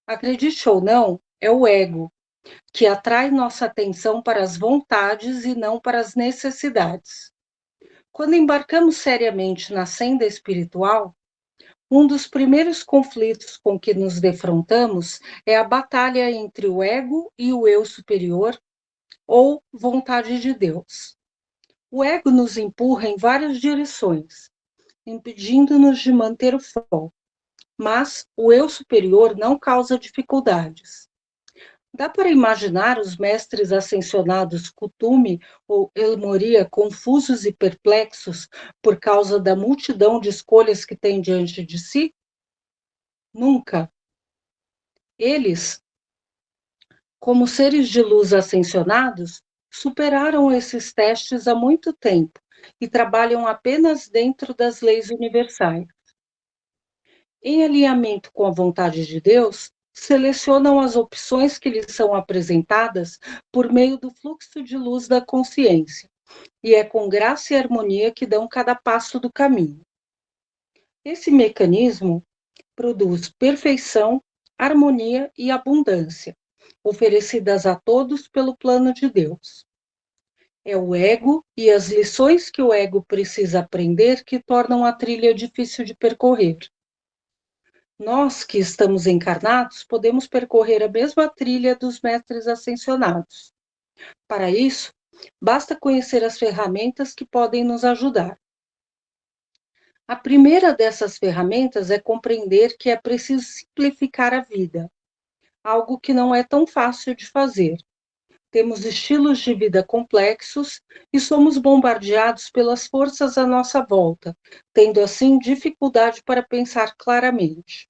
Acredite ou não, é o ego que atrai nossa atenção para as vontades e não para as necessidades. Quando embarcamos seriamente na senda espiritual, um dos primeiros conflitos com que nos defrontamos é a batalha entre o ego e o eu superior, ou vontade de Deus. O ego nos empurra em várias direções, impedindo-nos de manter o foco, mas o eu superior não causa dificuldades. Dá para imaginar os mestres ascensionados Kuthumi ou El Moria confusos e perplexos por causa da multidão de escolhas que têm diante de si? Nunca. Eles, como seres de luz ascensionados, superaram esses testes há muito tempo e trabalham apenas dentro das leis universais. Em alinhamento com a vontade de Deus, selecionam as opções que lhes são apresentadas por meio do fluxo de luz da consciência, e é com graça e harmonia que dão cada passo do caminho. Esse mecanismo produz perfeição, harmonia e abundância, oferecidas a todos pelo plano de Deus. É o ego e as lições que o ego precisa aprender que tornam a trilha difícil de percorrer. Nós que estamos encarnados podemos percorrer a mesma trilha dos mestres ascensionados. Para isso, basta conhecer as ferramentas que podem nos ajudar. A primeira dessas ferramentas é compreender que é preciso simplificar a vida, algo que não é tão fácil de fazer. Temos estilos de vida complexos e somos bombardeados pelas forças à nossa volta, tendo assim dificuldade para pensar claramente.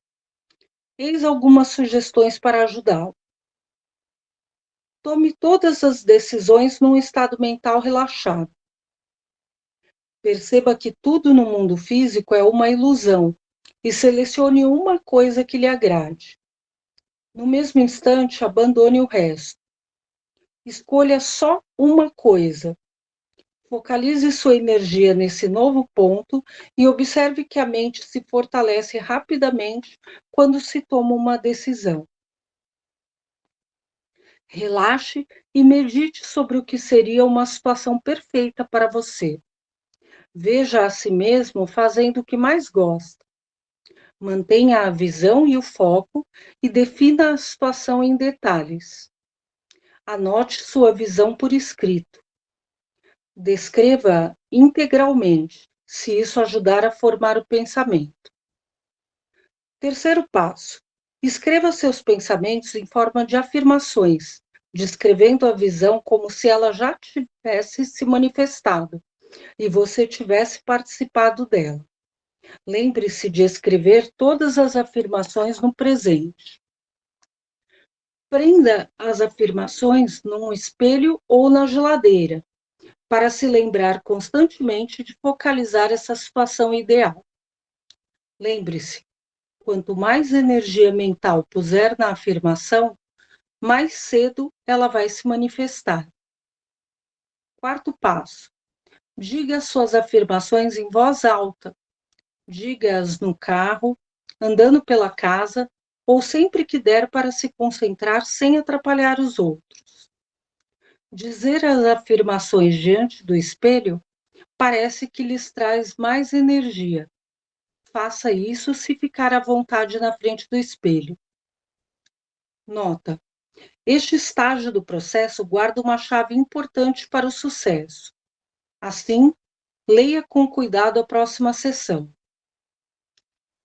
Eis algumas sugestões para ajudá-lo. Tome todas as decisões num estado mental relaxado. Perceba que tudo no mundo físico é uma ilusão e selecione uma coisa que lhe agrade. No mesmo instante, abandone o resto. Escolha só uma coisa. Focalize sua energia nesse novo ponto e observe que a mente se fortalece rapidamente quando se toma uma decisão. Relaxe e medite sobre o que seria uma situação perfeita para você. Veja a si mesmo fazendo o que mais gosta. Mantenha a visão e o foco e defina a situação em detalhes. Anote sua visão por escrito. Descreva integralmente, se isso ajudar a formar o pensamento. Terceiro passo: escreva seus pensamentos em forma de afirmações, descrevendo a visão como se ela já tivesse se manifestado e você tivesse participado dela. Lembre-se de escrever todas as afirmações no presente. Prenda as afirmações num espelho ou na geladeira, para se lembrar constantemente de focalizar essa situação ideal. Lembre-se, quanto mais energia mental puser na afirmação, mais cedo ela vai se manifestar. Quarto passo: diga suas afirmações em voz alta. Diga-as no carro, andando pela casa ou sempre que der para se concentrar sem atrapalhar os outros. Dizer as afirmações diante do espelho parece que lhes traz mais energia. Faça isso se ficar à vontade na frente do espelho. Nota: este estágio do processo guarda uma chave importante para o sucesso. Assim, leia com cuidado a próxima sessão.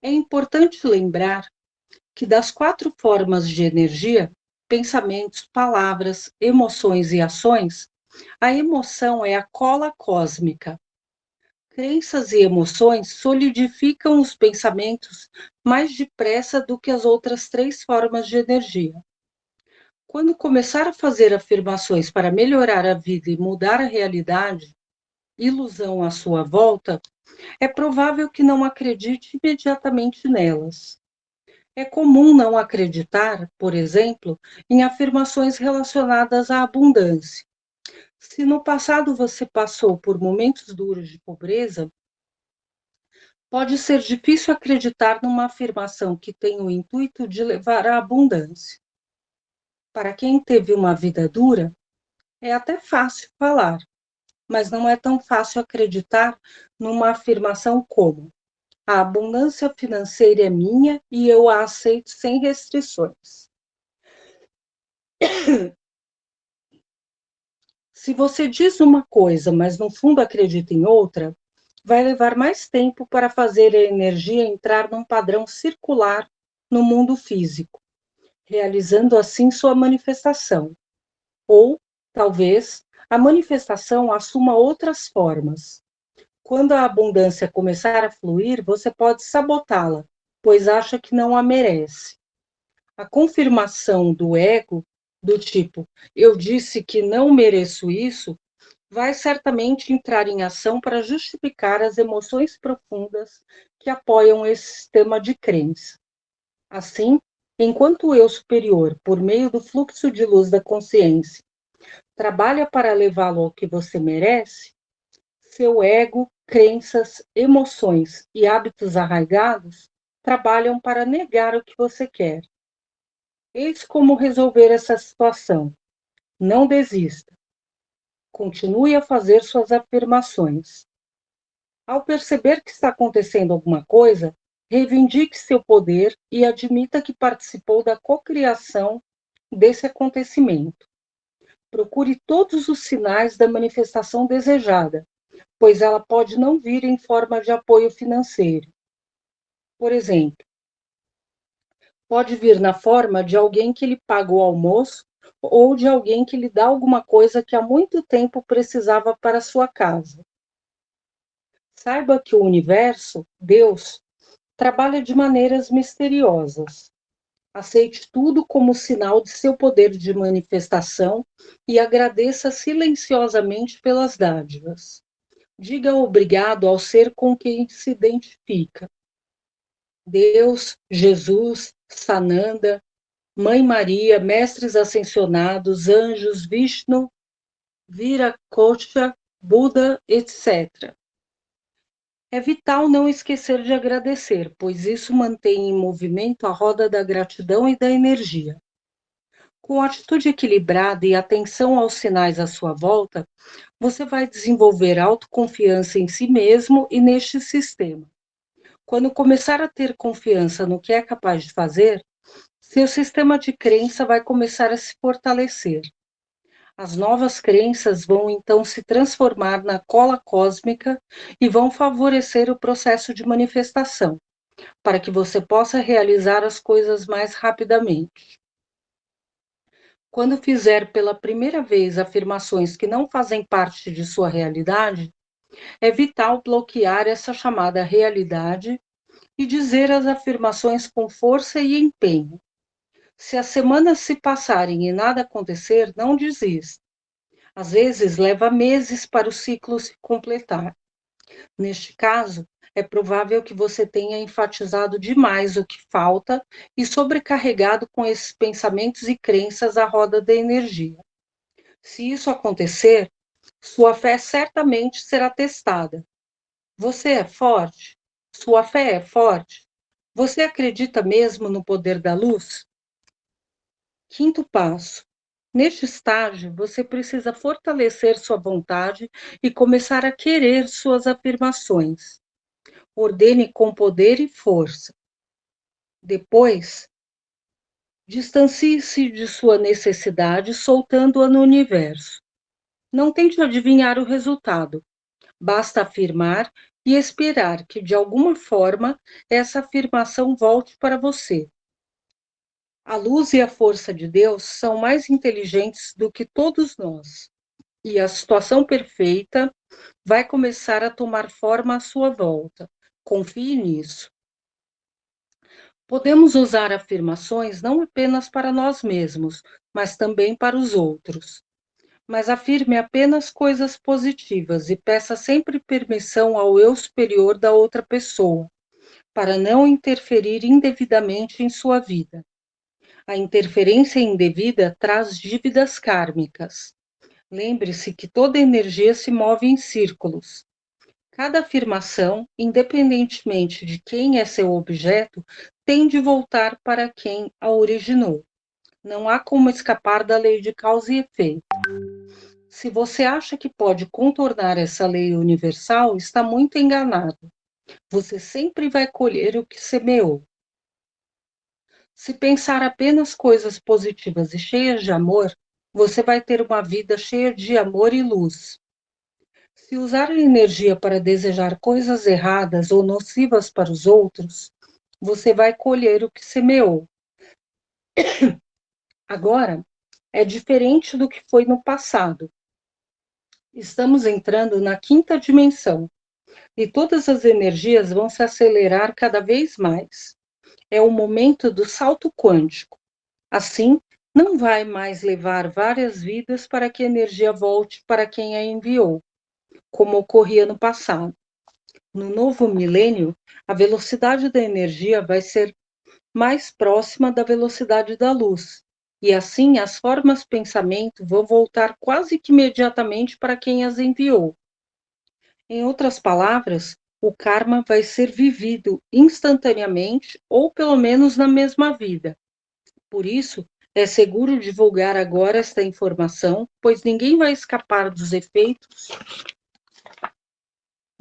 É importante lembrar que das 4 formas de energia, pensamentos, palavras, emoções e ações, a emoção é a cola cósmica. Crenças e emoções solidificam os pensamentos mais depressa do que as outras 3 formas de energia. Quando começar a fazer afirmações para melhorar a vida e mudar a realidade, ilusão à sua volta, é provável que não acredite imediatamente nelas. É comum não acreditar, por exemplo, em afirmações relacionadas à abundância. Se no passado você passou por momentos duros de pobreza, Pode ser difícil acreditar numa afirmação que tem o intuito de levar à abundância. Para quem teve uma vida dura, é até fácil falar, mas não é tão fácil acreditar numa afirmação como: a abundância financeira é minha e eu a aceito sem restrições. Se você diz uma coisa, mas no fundo acredita em outra, vai levar mais tempo para fazer a energia entrar num padrão circular no mundo físico, realizando assim sua manifestação. Ou, talvez, a manifestação assuma outras formas. Quando a abundância começar a fluir, você pode sabotá-la, pois acha que não a merece. A confirmação do ego, do tipo, eu disse que não mereço isso, vai certamente entrar em ação para justificar as emoções profundas que apoiam esse sistema de crença. Assim, enquanto o eu superior, por meio do fluxo de luz da consciência, trabalha para levá-lo ao que você merece, seu ego, crenças, emoções e hábitos arraigados trabalham para negar o que você quer. Eis como resolver essa situação. Não desista. Continue a fazer suas afirmações. Ao perceber que está acontecendo alguma coisa, reivindique seu poder e admita que participou da cocriação desse acontecimento. Procure todos os sinais da manifestação desejada, pois ela pode não vir em forma de apoio financeiro. Por exemplo, pode vir na forma de alguém que lhe paga o almoço ou de alguém que lhe dá alguma coisa que há muito tempo precisava para sua casa. Saiba que o universo, Deus, trabalha de maneiras misteriosas. Aceite tudo como sinal de seu poder de manifestação e agradeça silenciosamente pelas dádivas. Diga obrigado ao ser com quem se identifica. Deus, Jesus, Sananda, Mãe Maria, mestres ascensionados, anjos, Vishnu, Viracocha, Buda, etc. É vital não esquecer de agradecer, pois isso mantém em movimento a roda da gratidão e da energia. Com atitude equilibrada e atenção aos sinais à sua volta, você vai desenvolver autoconfiança em si mesmo e neste sistema. Quando começar a ter confiança no que é capaz de fazer, seu sistema de crença vai começar a se fortalecer. As novas crenças vão então se transformar na cola cósmica e vão favorecer o processo de manifestação, para que você possa realizar as coisas mais rapidamente. Quando fizer pela primeira vez afirmações que não fazem parte de sua realidade, é vital bloquear essa chamada realidade e dizer as afirmações com força e empenho. Se as semanas se passarem e nada acontecer, não desista. Às vezes, leva meses para o ciclo se completar. Neste caso, é provável que você tenha enfatizado demais o que falta e sobrecarregado com esses pensamentos e crenças a roda da energia. Se isso acontecer, sua fé certamente será testada. Você é forte? Sua fé é forte? Você acredita mesmo no poder da luz? Quinto passo. Neste estágio, você precisa fortalecer sua vontade e começar a querer suas afirmações. Ordene com poder e força. Depois, distancie-se de sua necessidade, soltando-a no universo. Não tente adivinhar o resultado. Basta afirmar e esperar que, de alguma forma, essa afirmação volte para você. A luz e a força de Deus são mais inteligentes do que todos nós, e a situação perfeita vai começar a tomar forma à sua volta. Confie nisso. Podemos usar afirmações não apenas para nós mesmos, mas também para os outros. Mas afirme apenas coisas positivas e peça sempre permissão ao eu superior da outra pessoa, para não interferir indevidamente em sua vida. A interferência indevida traz dívidas kármicas. Lembre-se que toda energia se move em círculos. Cada afirmação, independentemente de quem é seu objeto, tem de voltar para quem a originou. Não há como escapar da lei de causa e efeito. Se você acha que pode contornar essa lei universal, está muito enganado. Você sempre vai colher o que semeou. Se pensar apenas coisas positivas e cheias de amor, você vai ter uma vida cheia de amor e luz. Se usar a energia para desejar coisas erradas ou nocivas para os outros, você vai colher o que semeou. Agora, é diferente do que foi no passado. Estamos entrando na quinta dimensão e todas as energias vão se acelerar cada vez mais. É o momento do salto quântico. Assim, não vai mais levar várias vidas para que a energia volte para quem a enviou, como ocorria no passado. No novo milênio, a velocidade da energia vai ser mais próxima da velocidade da luz, e assim as formas de pensamento vão voltar quase que imediatamente para quem as enviou. Em outras palavras, o karma vai ser vivido instantaneamente ou pelo menos na mesma vida. Por isso, é seguro divulgar agora esta informação, pois ninguém vai escapar dos efeitos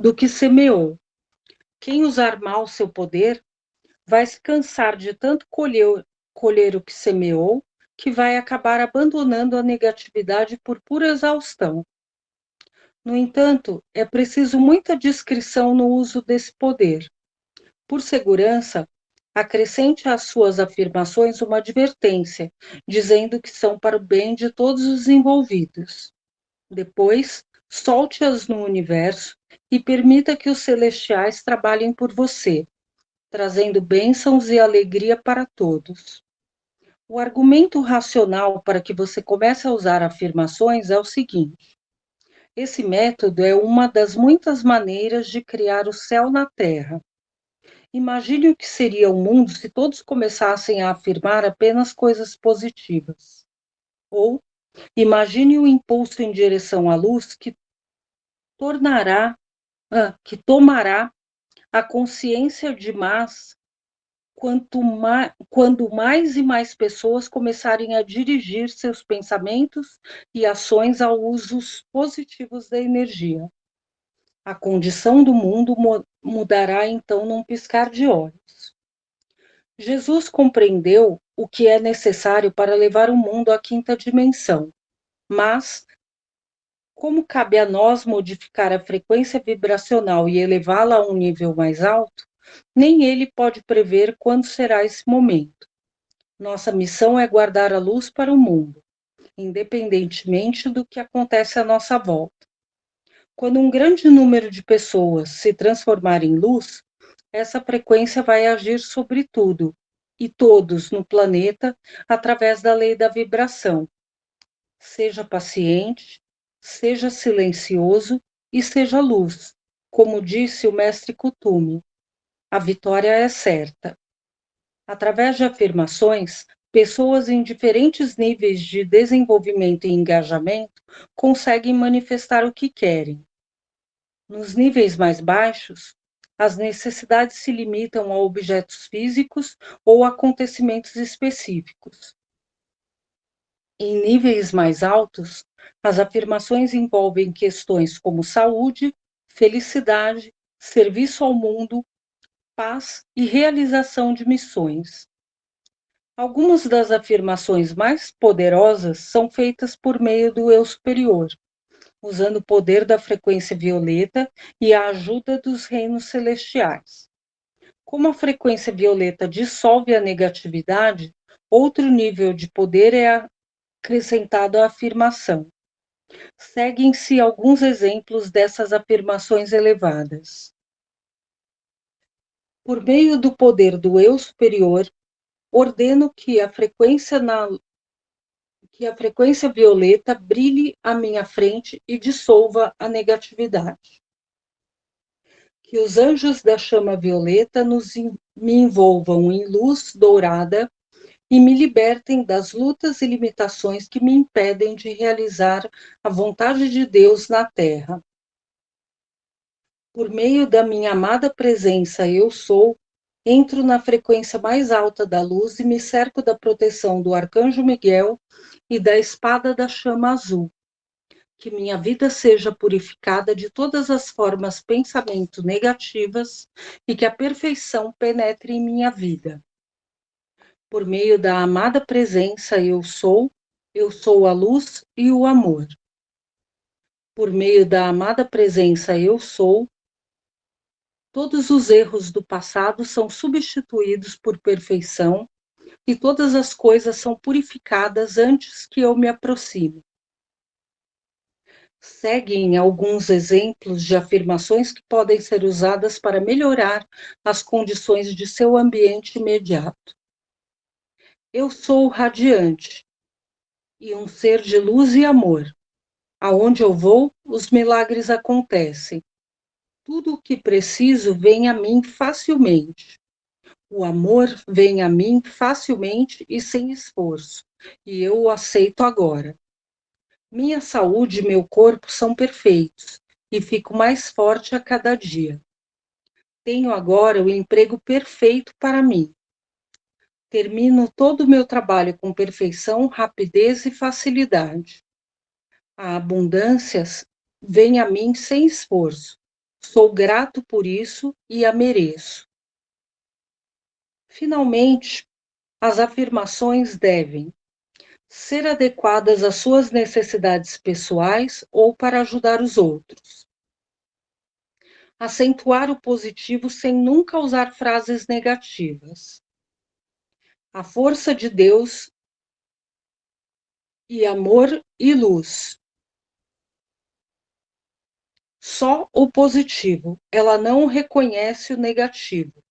do que semeou. Quem usar mal seu poder vai se cansar de tanto colher o que semeou, que vai acabar abandonando a negatividade por pura exaustão. No entanto, é preciso muita discrição no uso desse poder. Por segurança, acrescente às suas afirmações uma advertência, dizendo que são para o bem de todos os envolvidos. Depois, solte-as no universo e permita que os celestiais trabalhem por você, trazendo bênçãos e alegria para todos. O argumento racional para que você comece a usar afirmações é o seguinte: esse método é uma das muitas maneiras de criar o céu na Terra. Imagine o que seria o mundo se todos começassem a afirmar apenas coisas positivas. Ou imagine o impulso em direção à luz que tomará a consciência de massa quando mais e mais pessoas começarem a dirigir seus pensamentos e ações a usos positivos da energia. A condição do mundo mudará então num piscar de olhos. Jesus compreendeu o que é necessário para levar o mundo à quinta dimensão, mas, como cabe a nós modificar a frequência vibracional e elevá-la a um nível mais alto, nem ele pode prever quando será esse momento. Nossa missão é guardar a luz para o mundo, independentemente do que acontece à nossa volta. Quando um grande número de pessoas se transformar em luz, essa frequência vai agir sobre tudo e todos no planeta através da lei da vibração. Seja paciente, seja silencioso e seja luz. Como disse o mestre Kuthumi, a vitória é certa. Através de afirmações, pessoas em diferentes níveis de desenvolvimento e engajamento conseguem manifestar o que querem. Nos níveis mais baixos, as necessidades se limitam a objetos físicos ou acontecimentos específicos. Em níveis mais altos, as afirmações envolvem questões como saúde, felicidade, serviço ao mundo, paz e realização de missões. Algumas das afirmações mais poderosas são feitas por meio do eu superior, usando o poder da frequência violeta e a ajuda dos reinos celestiais. Como a frequência violeta dissolve a negatividade, outro nível de poder é acrescentado à afirmação. Seguem-se alguns exemplos dessas afirmações elevadas. Por meio do poder do eu superior, ordeno que a frequência violeta brilhe à minha frente e dissolva a negatividade. Que os anjos da chama violeta me envolvam em luz dourada e me libertem das lutas e limitações que me impedem de realizar a vontade de Deus na Terra. Por meio da minha amada presença, eu sou, entro na frequência mais alta da luz e me cerco da proteção do Arcanjo Miguel e da espada da chama azul. Que minha vida seja purificada de todas as formas pensamento negativas e que a perfeição penetre em minha vida. Por meio da amada presença, eu sou a luz e o amor. Por meio da amada presença, eu sou, todos os erros do passado são substituídos por perfeição e todas as coisas são purificadas antes que eu me aproxime. Seguem alguns exemplos de afirmações que podem ser usadas para melhorar as condições de seu ambiente imediato. Eu sou radiante e um ser de luz e amor. Aonde eu vou, os milagres acontecem. Tudo o que preciso vem a mim facilmente. O amor vem a mim facilmente e sem esforço, e eu o aceito agora. Minha saúde e meu corpo são perfeitos, e fico mais forte a cada dia. Tenho agora o emprego perfeito para mim. Termino todo o meu trabalho com perfeição, rapidez e facilidade. A abundância vem a mim sem esforço. Sou grato por isso e a mereço. Finalmente, as afirmações devem ser adequadas às suas necessidades pessoais ou para ajudar os outros. Acentuar o positivo sem nunca usar frases negativas. A força de Deus e amor e luz. Só o positivo, ela não reconhece o negativo.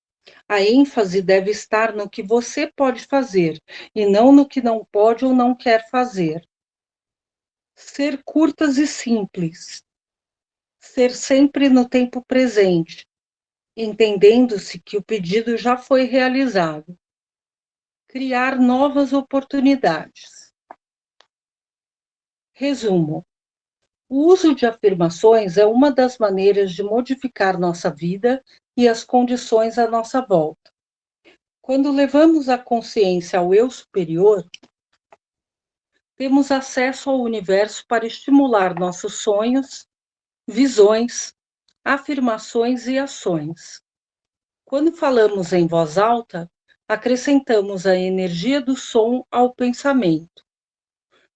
A ênfase deve estar no que você pode fazer e não no que não pode ou não quer fazer. Ser curtas e simples. Ser sempre no tempo presente, entendendo-se que o pedido já foi realizado. Criar novas oportunidades. Resumo: o uso de afirmações é uma das maneiras de modificar nossa vida e as condições à nossa volta. Quando levamos a consciência ao eu superior, temos acesso ao universo para estimular nossos sonhos, visões, afirmações e ações. Quando falamos em voz alta, acrescentamos a energia do som ao pensamento.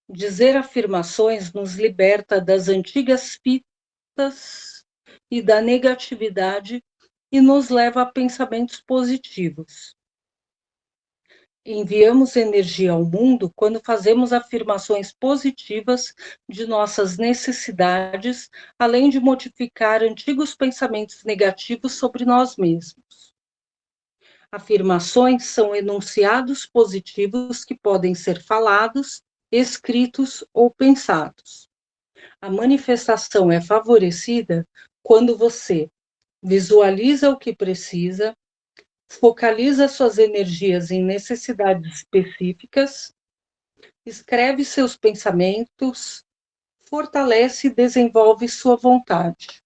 Dizer afirmações nos liberta das antigas fitas e da negatividade e nos leva a pensamentos positivos. Enviamos energia ao mundo quando fazemos afirmações positivas de nossas necessidades, além de modificar antigos pensamentos negativos sobre nós mesmos. Afirmações são enunciados positivos que podem ser falados, escritos ou pensados. A manifestação é favorecida quando você visualiza o que precisa, focaliza suas energias em necessidades específicas, escreve seus pensamentos, fortalece e desenvolve sua vontade.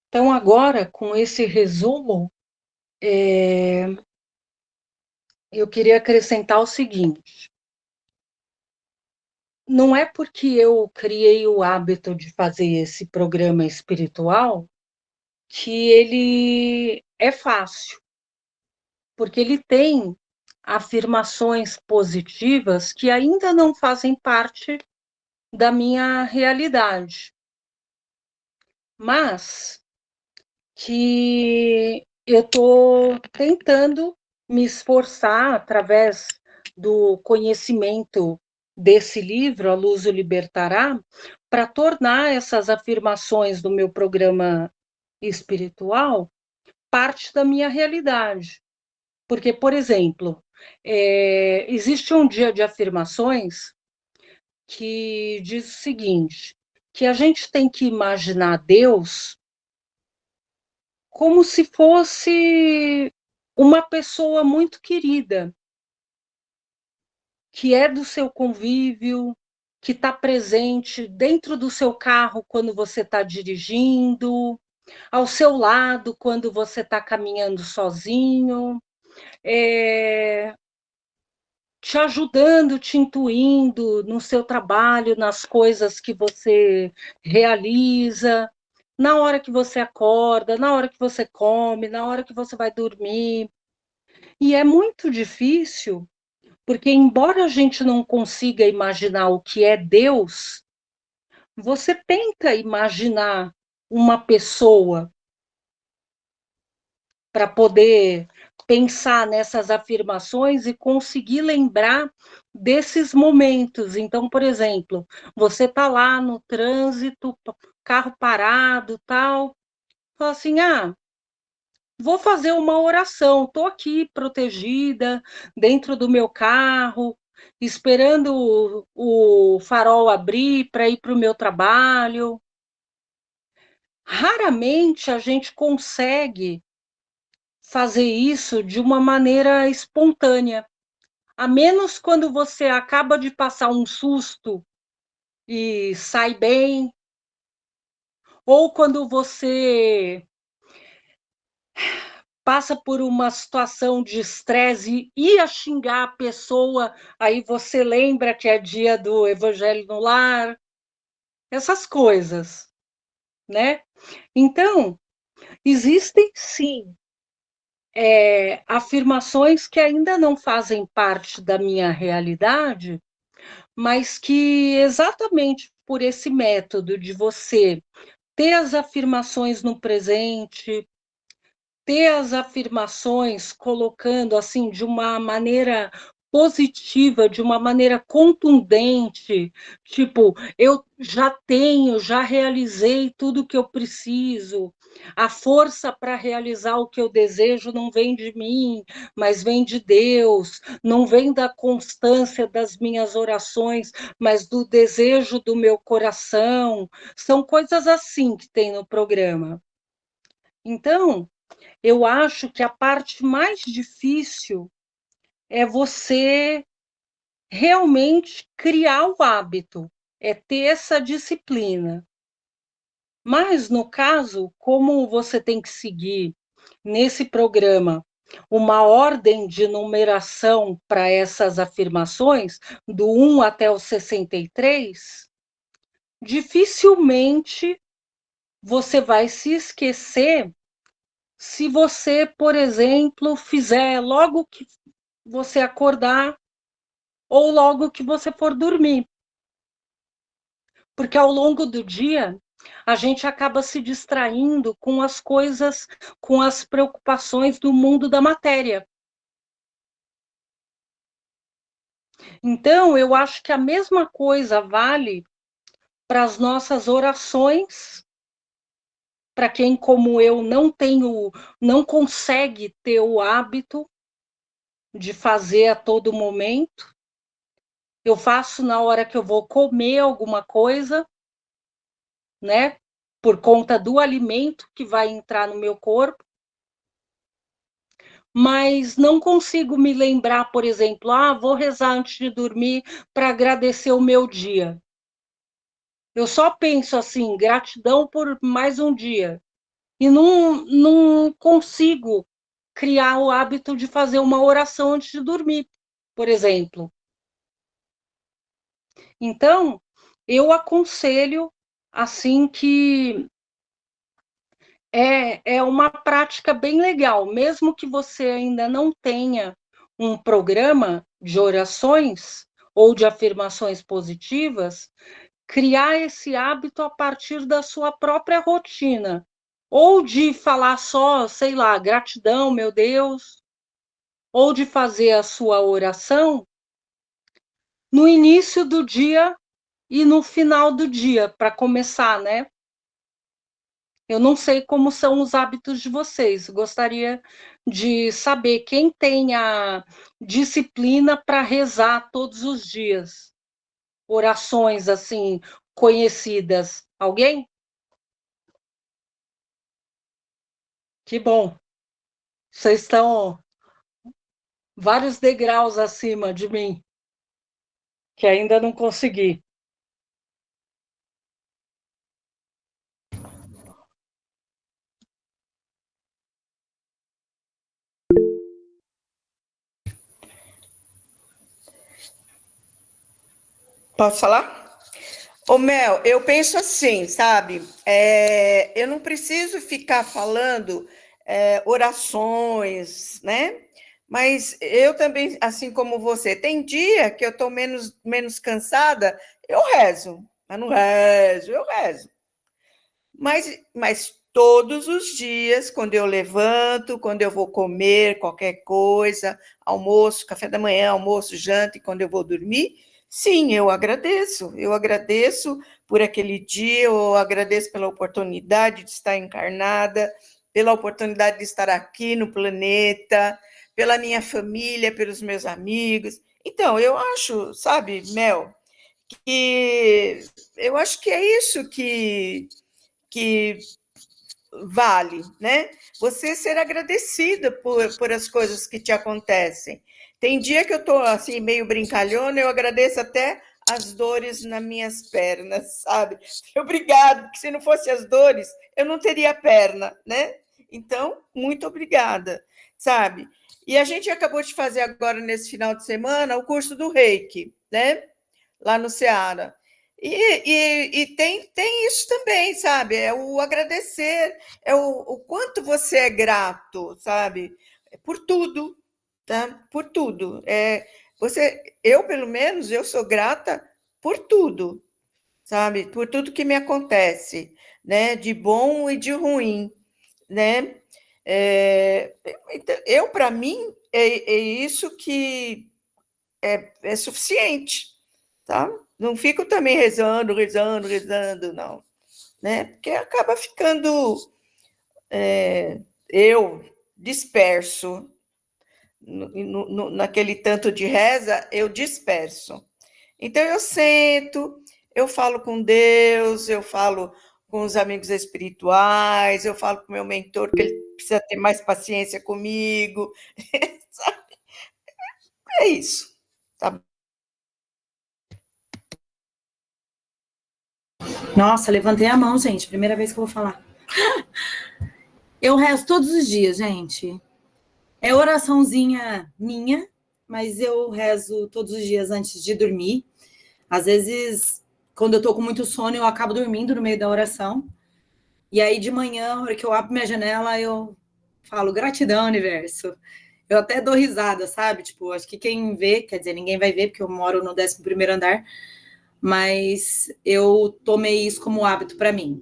Então, agora, com esse resumo, eu queria acrescentar o seguinte: não é porque eu criei o hábito de fazer esse programa espiritual que ele é fácil, porque ele tem afirmações positivas que ainda não fazem parte da minha realidade, mas que eu estou tentando me esforçar através do conhecimento desse livro, A Luz o Libertará, para tornar essas afirmações do meu programa espiritual parte da minha realidade. Porque, por exemplo, existe um dia de afirmações que diz o seguinte, que a gente tem que imaginar Deus como se fosse uma pessoa muito querida, que é do seu convívio, que está presente dentro do seu carro quando você está dirigindo, ao seu lado quando você está caminhando sozinho, é, te ajudando, te intuindo no seu trabalho, nas coisas que você realiza, na hora que você acorda, na hora que você come, na hora que você vai dormir. E é muito difícil, porque embora a gente não consiga imaginar o que é Deus, você tenta imaginar uma pessoa para poder pensar nessas afirmações e conseguir lembrar desses momentos. Então, por exemplo, você está lá no trânsito, carro parado, tal, fala assim: ah, vou fazer uma oração, estou aqui protegida dentro do meu carro, esperando o farol abrir para ir para o meu trabalho. Raramente a gente consegue fazer isso de uma maneira espontânea, a menos quando você acaba de passar um susto e sai bem, ou quando você passa por uma situação de estresse e ia xingar a pessoa, aí você lembra que é dia do Evangelho no Lar, essas coisas, né? Então, existem sim afirmações que ainda não fazem parte da minha realidade, mas que exatamente por esse método de você ter as afirmações no presente, ter as afirmações colocando assim de uma maneira positiva, de uma maneira contundente, tipo, eu já tenho, já realizei tudo o que eu preciso. A força para realizar o que eu desejo não vem de mim, mas vem de Deus, não vem da constância das minhas orações, mas do desejo do meu coração. São coisas assim que tem no programa. Então, eu acho que a parte mais difícil é você realmente criar o hábito, é ter essa disciplina. Mas, no caso, como você tem que seguir nesse programa uma ordem de numeração para essas afirmações, do 1 até o 63, dificilmente você vai se esquecer se você, por exemplo, fizer logo que você acordar ou logo que você for dormir. Porque ao longo do dia, a gente acaba se distraindo com as coisas, com as preocupações do mundo da matéria. Então, eu acho que a mesma coisa vale para as nossas orações, para quem, como eu, não consegue ter o hábito de fazer a todo momento. Eu faço na hora que eu vou comer alguma coisa, né? Por conta do alimento que vai entrar no meu corpo, mas não consigo me lembrar, por exemplo, vou rezar antes de dormir para agradecer o meu dia. Eu só penso assim, gratidão por mais um dia. E não consigo criar o hábito de fazer uma oração antes de dormir, por exemplo. Então, eu aconselho assim que é uma prática bem legal, mesmo que você ainda não tenha um programa de orações ou de afirmações positivas, criar esse hábito a partir da sua própria rotina, ou de falar só, sei lá, gratidão, meu Deus, ou de fazer a sua oração no início do dia e no final do dia, para começar, né? Eu não sei como são os hábitos de vocês. Gostaria de saber quem tem a disciplina para rezar todos os dias. Orações assim conhecidas. Alguém? Que bom. Vocês estão vários degraus acima de mim. que ainda não consegui. Posso falar? Ô, Mel, eu penso assim, sabe? Eu não preciso ficar falando orações, né? Mas eu também, assim como você, tem dia que eu estou menos cansada, eu rezo. Mas não rezo, eu rezo. Mas todos os dias, quando eu levanto, quando eu vou comer qualquer coisa, almoço, café da manhã, almoço, janta, e quando eu vou dormir, sim, eu agradeço. Eu agradeço por aquele dia, eu agradeço pela oportunidade de estar encarnada, pela oportunidade de estar aqui no planeta, pela minha família, pelos meus amigos. Então, eu acho, sabe, Mel, que eu acho que é isso que vale, né? Você ser agradecida por as coisas que te acontecem. Tem dia que eu estou assim, meio brincalhona, eu agradeço até as dores nas minhas pernas, sabe? Obrigado, porque se não fosse as dores, eu não teria perna, né? Então, muito obrigada, sabe? E a gente acabou de fazer agora, nesse final de semana, o curso do Reiki, né? Lá no Ceará. E tem isso também, sabe? É o agradecer, é o quanto você é grato, sabe? Por tudo, tá? Por tudo. Eu, pelo menos, eu sou grata por tudo, sabe? Por tudo que me acontece, né? De bom e de ruim, né? Eu, para mim, é isso que é suficiente, tá? Não fico também rezando, não, né? Porque acaba ficando eu disperso naquele tanto de reza, eu disperso. Então eu sento, eu falo com Deus, eu falo com os amigos espirituais, eu falo com o meu mentor que ele precisa ter mais paciência comigo. É isso. Tá? Nossa, levantei a mão, gente. Primeira vez que eu vou falar. Eu rezo todos os dias, gente. É oraçãozinha minha, mas eu rezo todos os dias antes de dormir. Às vezes, quando eu tô com muito sono, eu acabo dormindo no meio da oração. E aí, de manhã, na hora que eu abro minha janela, eu falo gratidão, universo. Eu até dou risada, sabe? Tipo, acho que quem vê, quer dizer, ninguém vai ver, porque eu moro no 11º andar, mas eu tomei isso como hábito para mim.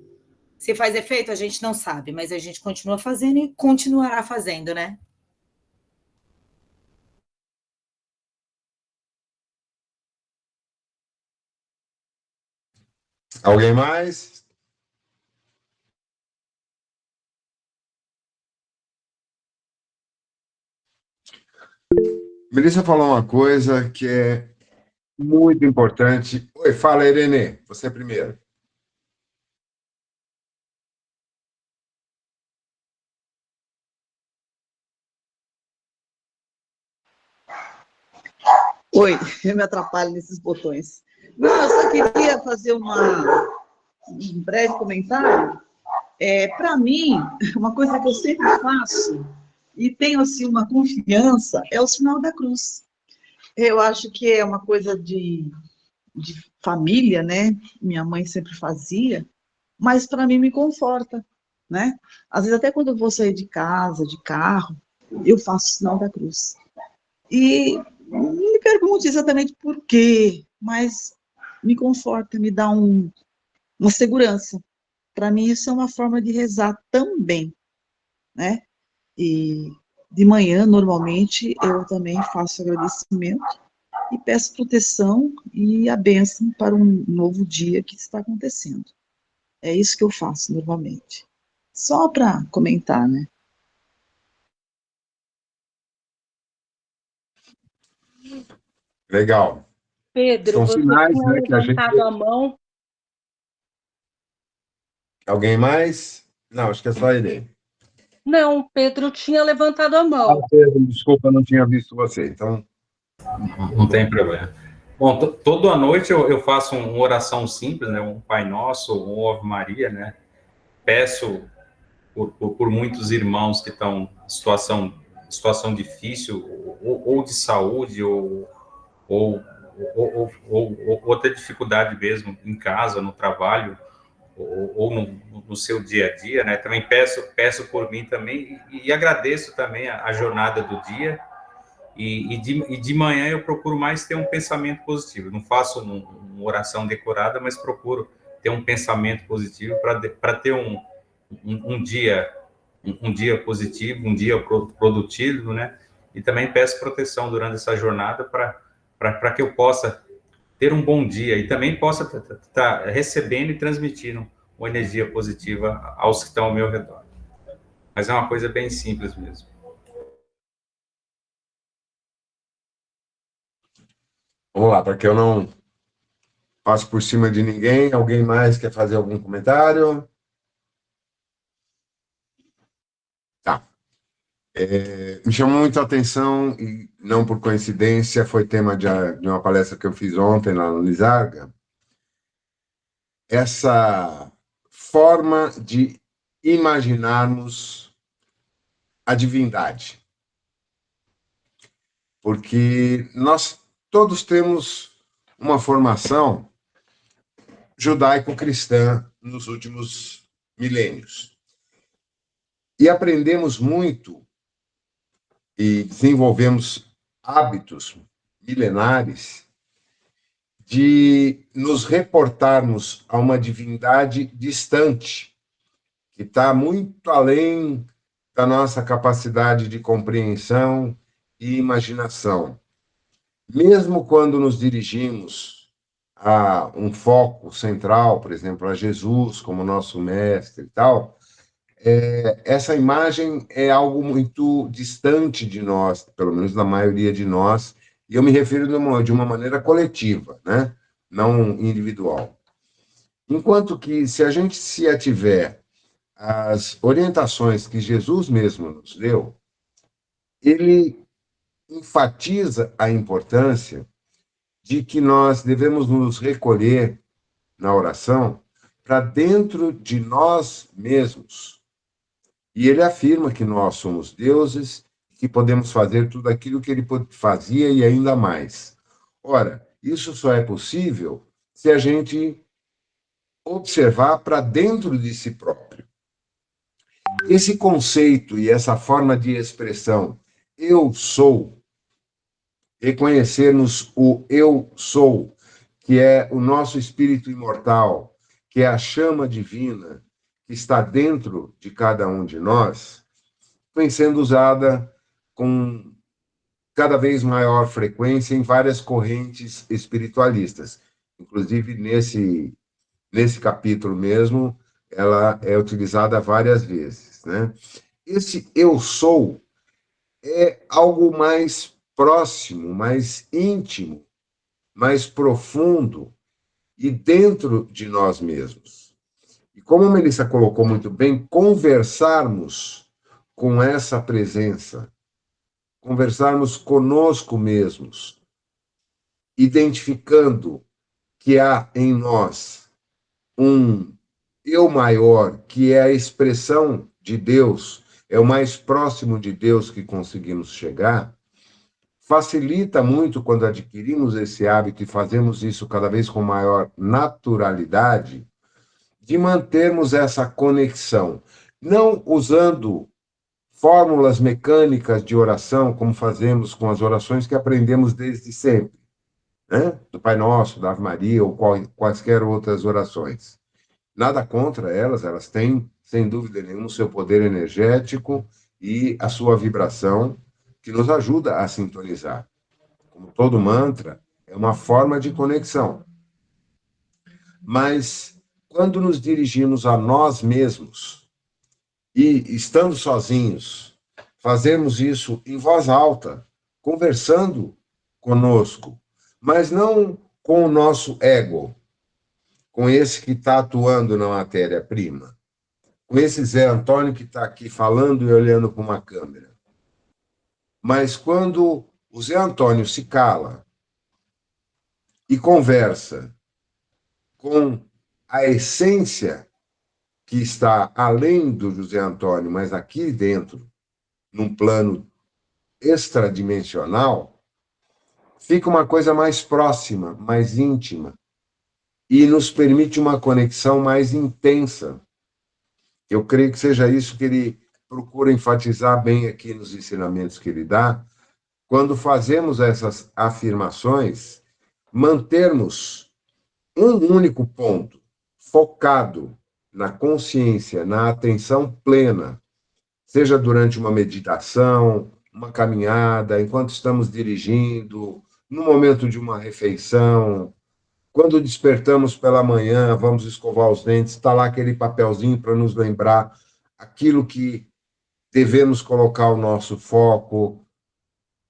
Se faz efeito, a gente não sabe, mas a gente continua fazendo e continuará fazendo, né? Alguém mais? Melissa falou uma coisa que é muito importante. Oi, fala, Irene, você primeiro. Oi, eu me atrapalho nesses botões. Não, eu só queria fazer um breve comentário. Para mim, uma coisa que eu sempre faço, e tenho assim uma confiança, é o sinal da cruz. Eu acho que é uma coisa de família, né? Minha mãe sempre fazia, mas para mim me conforta, né? Às vezes até quando eu vou sair de casa, de carro, eu faço o sinal da cruz. E não me pergunte exatamente por quê, mas me conforta, me dá uma segurança. Para mim, isso é uma forma de rezar também, né? E de manhã, normalmente, eu também faço agradecimento e peço proteção e a bênção para um novo dia que está acontecendo. É isso que eu faço normalmente. Só para comentar, né? Legal. Pedro, São você sinais, tinha né, que a gente... levantado a mão. Alguém mais? Não, acho que é só a Irene. Não, Pedro tinha levantado a Ah, mão. Pedro, desculpa, não tinha visto você. Então, Não tem problema. Bom, toda noite eu faço uma oração simples, né? Um Pai Nosso, um Ave Maria, né? Peço por muitos irmãos que estão em situação difícil, ou de saúde, ou, ou outra dificuldade mesmo em casa, no trabalho, ou no seu dia a dia, né? Também peço por mim também e agradeço também a jornada do dia. E de manhã eu procuro mais ter um pensamento positivo. Não faço uma oração decorada, mas procuro ter um pensamento positivo para ter um dia positivo, um dia produtivo, né? E também peço proteção durante essa jornada para que eu possa ter um bom dia e também possa estar recebendo e transmitindo uma energia positiva aos que estão ao meu redor. Mas é uma coisa bem simples mesmo. Vamos lá, para que eu não passe por cima de ninguém, alguém mais quer fazer algum comentário? Tá. Me chamou muito a atenção, e não por coincidência, foi tema de uma palestra que eu fiz ontem lá no Lizarga, essa forma de imaginarmos a divindade. Porque nós todos temos uma formação judaico-cristã nos últimos milênios. E aprendemos muito e desenvolvemos hábitos milenares de nos reportarmos a uma divindade distante, que está muito além da nossa capacidade de compreensão e imaginação. Mesmo quando nos dirigimos a um foco central, por exemplo, a Jesus como nosso mestre e tal, essa imagem é algo muito distante de nós, pelo menos da maioria de nós, e eu me refiro de uma maneira coletiva, né? Não individual. Enquanto que, se a gente se ativer às orientações que Jesus mesmo nos deu, ele enfatiza a importância de que nós devemos nos recolher na oração para dentro de nós mesmos. E ele afirma que nós somos deuses, que podemos fazer tudo aquilo que ele fazia e ainda mais. Ora, isso só é possível se a gente observar para dentro de si próprio. Esse conceito e essa forma de expressão, eu sou, reconhecermos o eu sou, que é o nosso espírito imortal, que é a chama divina que está dentro de cada um de nós, vem sendo usada com cada vez maior frequência em várias correntes espiritualistas. Inclusive, nesse capítulo mesmo, ela é utilizada várias vezes, né? Esse eu sou é algo mais próximo, mais íntimo, mais profundo e dentro de nós mesmos. E como a Melissa colocou muito bem, conversarmos com essa presença, conversarmos conosco mesmos, identificando que há em nós um eu maior, que é a expressão de Deus, é o mais próximo de Deus que conseguimos chegar, facilita muito quando adquirimos esse hábito e fazemos isso cada vez com maior naturalidade, de mantermos essa conexão, não usando fórmulas mecânicas de oração, como fazemos com as orações que aprendemos desde sempre, né? Do Pai Nosso, da Ave Maria, ou quaisquer outras orações. Nada contra elas têm, sem dúvida nenhuma, o seu poder energético e a sua vibração, que nos ajuda a sintonizar. Como todo mantra, é uma forma de conexão. Mas, quando nos dirigimos a nós mesmos, e estando sozinhos, fazermos isso em voz alta, conversando conosco, mas não com o nosso ego, com esse que está atuando na matéria-prima, com esse Zé Antônio que está aqui falando e olhando para uma câmera. Mas quando o Zé Antônio se cala e conversa com a essência que está além do José Antônio, mas aqui dentro, num plano extradimensional, fica uma coisa mais próxima, mais íntima, e nos permite uma conexão mais intensa. Eu creio que seja isso que ele procura enfatizar bem aqui nos ensinamentos que ele dá. Quando fazemos essas afirmações, mantermos um único ponto, focado na consciência, na atenção plena, seja durante uma meditação, uma caminhada, enquanto estamos dirigindo, no momento de uma refeição, quando despertamos pela manhã, vamos escovar os dentes, está lá aquele papelzinho para nos lembrar aquilo que devemos colocar o nosso foco.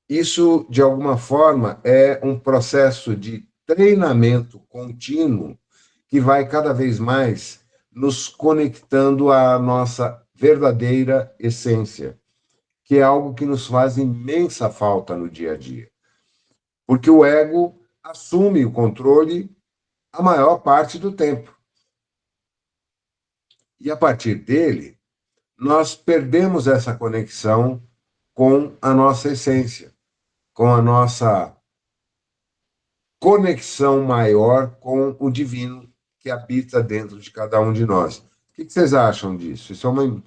Isso, de alguma forma, é um processo de treinamento contínuo que vai cada vez mais nos conectando à nossa verdadeira essência, que é algo que nos faz imensa falta no dia a dia. Porque o ego assume o controle a maior parte do tempo. E a partir dele, nós perdemos essa conexão com a nossa essência, com a nossa conexão maior com o divino que habita dentro de cada um de nós. O que vocês acham disso? Isso é uma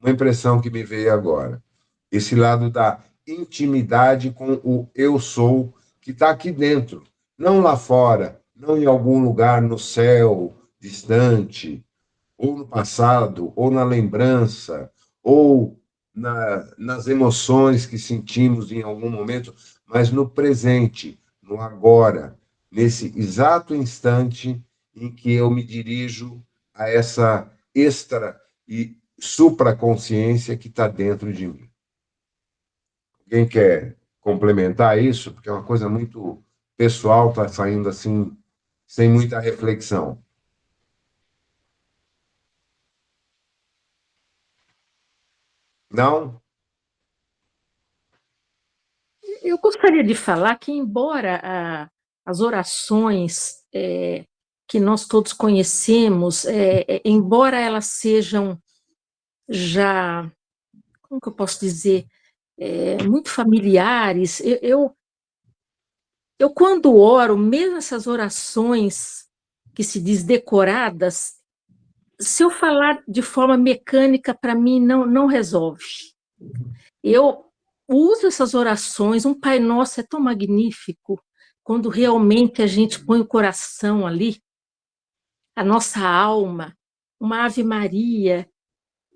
impressão que me veio agora. Esse lado da intimidade com o eu sou, que está aqui dentro, não lá fora, não em algum lugar no céu distante, ou no passado, ou na lembrança, ou nas emoções que sentimos em algum momento, mas no presente, no agora, nesse exato instante em que eu me dirijo a essa extra e supraconsciência que está dentro de mim. Alguém quer complementar isso? Porque é uma coisa muito pessoal, está saindo assim, sem muita reflexão. Não? Eu gostaria de falar que, embora as orações que nós todos conhecemos, embora elas sejam já, como que eu posso dizer, muito familiares, eu quando oro, mesmo essas orações que se diz decoradas, se eu falar de forma mecânica, para mim não resolve. Eu uso essas orações, um Pai Nosso é tão magnífico, quando realmente a gente põe o coração ali, a nossa alma, uma Ave Maria,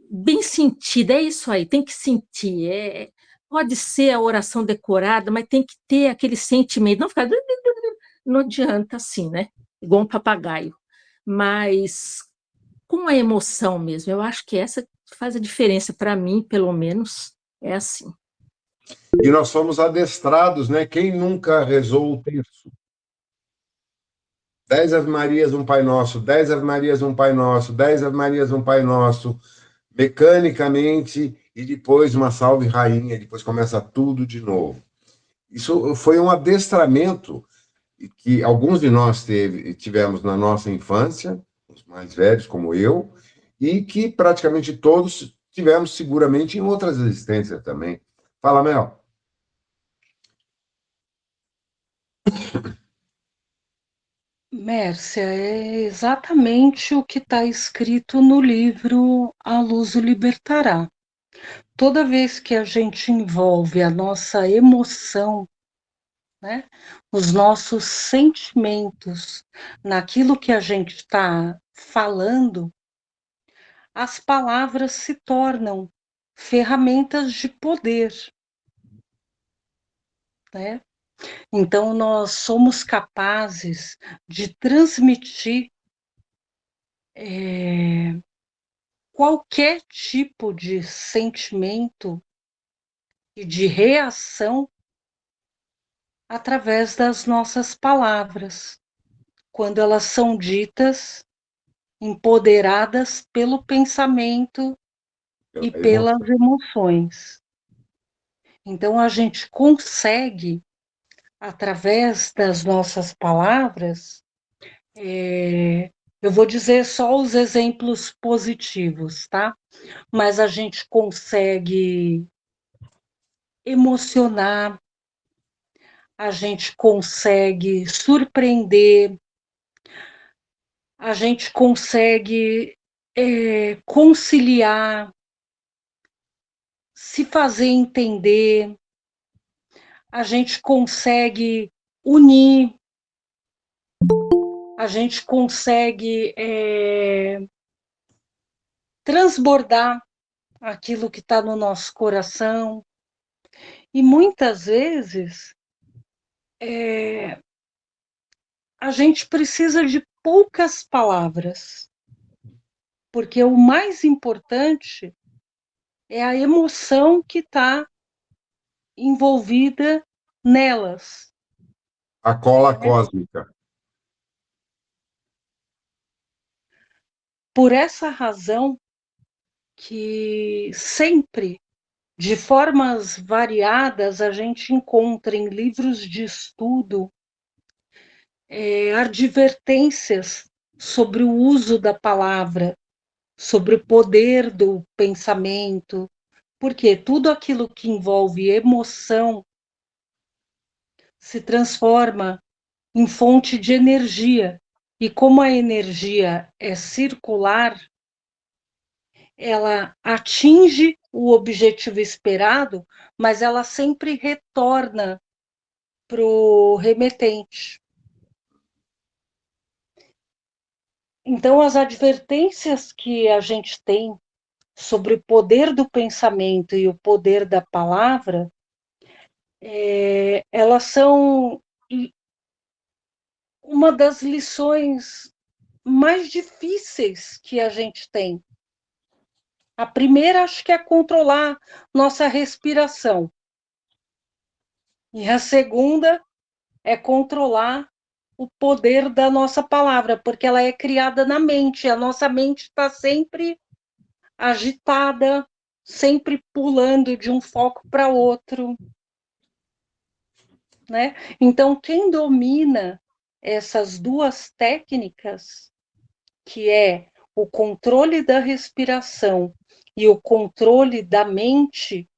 bem sentida, é isso aí, tem que sentir. Pode ser a oração decorada, mas tem que ter aquele sentimento, não ficar... Não adianta assim, né? Igual um papagaio. Mas com a emoção mesmo, eu acho que essa faz a diferença para mim, pelo menos, é assim. E nós somos adestrados, né? Quem nunca rezou o terço? 10 Ave Marias, um Pai Nosso, 10 Ave Marias, um Pai Nosso, 10 Ave Marias, um Pai Nosso, mecanicamente, e depois uma Salve Rainha, depois começa tudo de novo. Isso foi um adestramento que alguns de nós tivemos na nossa infância, os mais velhos, como eu, e que praticamente todos tivemos seguramente em outras existências também. Fala, Mel. Mércia, é exatamente o que está escrito no livro A Luz o Libertará. Toda vez que a gente envolve a nossa emoção, né, os nossos sentimentos naquilo que a gente está falando, as palavras se tornam ferramentas de poder, né? Então, nós somos capazes de transmitir qualquer tipo de sentimento e de reação através das nossas palavras, quando elas são ditas empoderadas pelo pensamento e pelas emoções. Então, a gente consegue através das nossas palavras, eu vou dizer só os exemplos positivos, tá? Mas a gente consegue emocionar, a gente consegue surpreender, a gente consegue conciliar, se fazer entender, a gente consegue unir, a gente consegue transbordar aquilo que está no nosso coração. E muitas vezes a gente precisa de poucas palavras, porque o mais importante é a emoção que está envolvida nelas. A cola cósmica. Por essa razão que sempre, de formas variadas, a gente encontra em livros de estudo advertências sobre o uso da palavra, sobre o poder do pensamento, porque tudo aquilo que envolve emoção se transforma em fonte de energia. E como a energia é circular, ela atinge o objetivo esperado, mas ela sempre retorna para o remetente. Então, as advertências que a gente tem sobre o poder do pensamento e o poder da palavra, elas são uma das lições mais difíceis que a gente tem. A primeira, acho que é controlar nossa respiração. E a segunda é controlar o poder da nossa palavra, porque ela é criada na mente. A nossa mente está sempre agitada, sempre pulando de um foco para outro, né? Então, quem domina essas duas técnicas, que é o controle da respiração e o controle da mente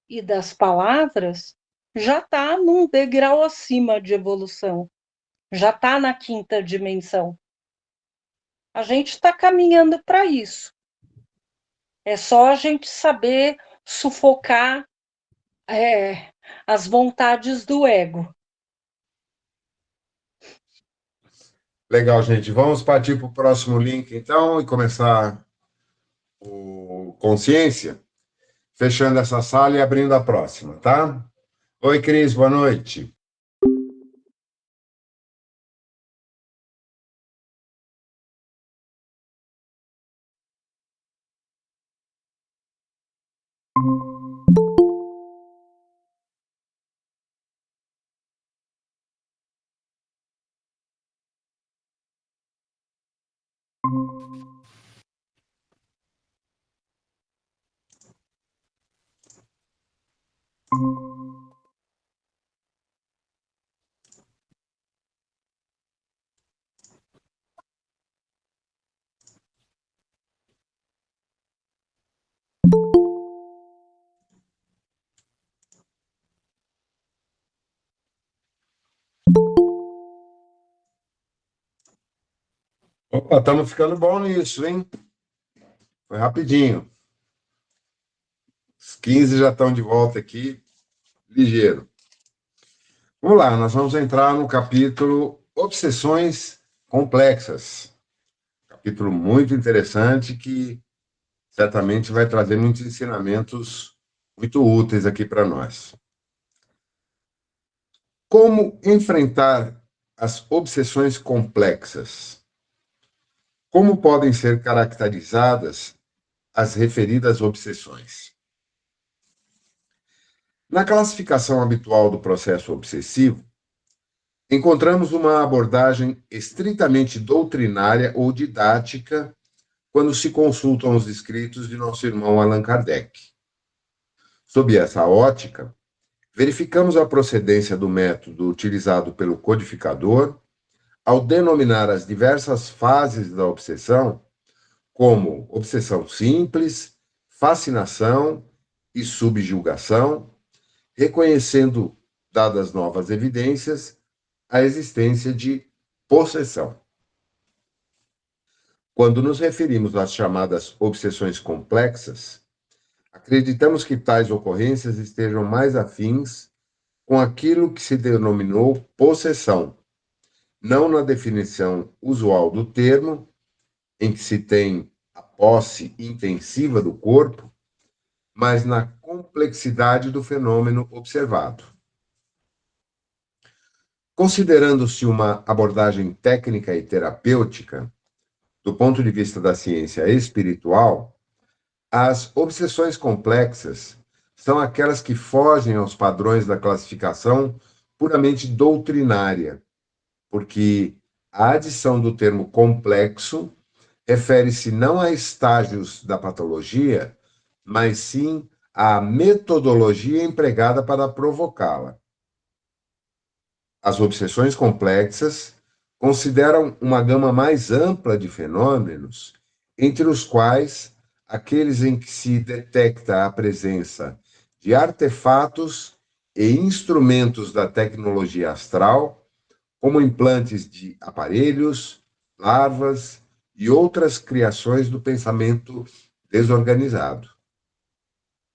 e das palavras, já está num degrau acima de evolução, já está na 5ª dimensão. A gente está caminhando para isso. É só a gente saber sufocar as vontades do ego. Legal, gente. Vamos partir para o próximo link, então, e começar o Consciência, fechando essa sala e abrindo a próxima, tá? Oi, Cris, boa noite. Opa, estamos ficando bom nisso, hein? Foi rapidinho. Os 15 já estão de volta aqui, ligeiro. Vamos lá, nós vamos entrar no capítulo Obsessões Complexas. Capítulo muito interessante que certamente vai trazer muitos ensinamentos muito úteis aqui para nós. Como enfrentar as obsessões complexas? Como podem ser caracterizadas as referidas obsessões? Na classificação habitual do processo obsessivo, encontramos uma abordagem estritamente doutrinária ou didática quando se consultam os escritos de nosso irmão Allan Kardec. Sob essa ótica, verificamos a procedência do método utilizado pelo codificador ao denominar as diversas fases da obsessão como obsessão simples, fascinação e subjugação, reconhecendo, dadas novas evidências, a existência de possessão. Quando nos referimos às chamadas obsessões complexas, acreditamos que tais ocorrências estejam mais afins com aquilo que se denominou possessão, não na definição usual do termo, em que se tem a posse intensiva do corpo, mas na complexidade do fenômeno observado. Considerando-se uma abordagem técnica e terapêutica, do ponto de vista da ciência espiritual, as obsessões complexas são aquelas que fogem aos padrões da classificação puramente doutrinária, porque a adição do termo complexo refere-se não a estágios da patologia, mas sim à metodologia empregada para provocá-la. As obsessões complexas consideram uma gama mais ampla de fenômenos, entre os quais aqueles em que se detecta a presença de artefatos e instrumentos da tecnologia astral, como implantes de aparelhos, larvas e outras criações do pensamento desorganizado.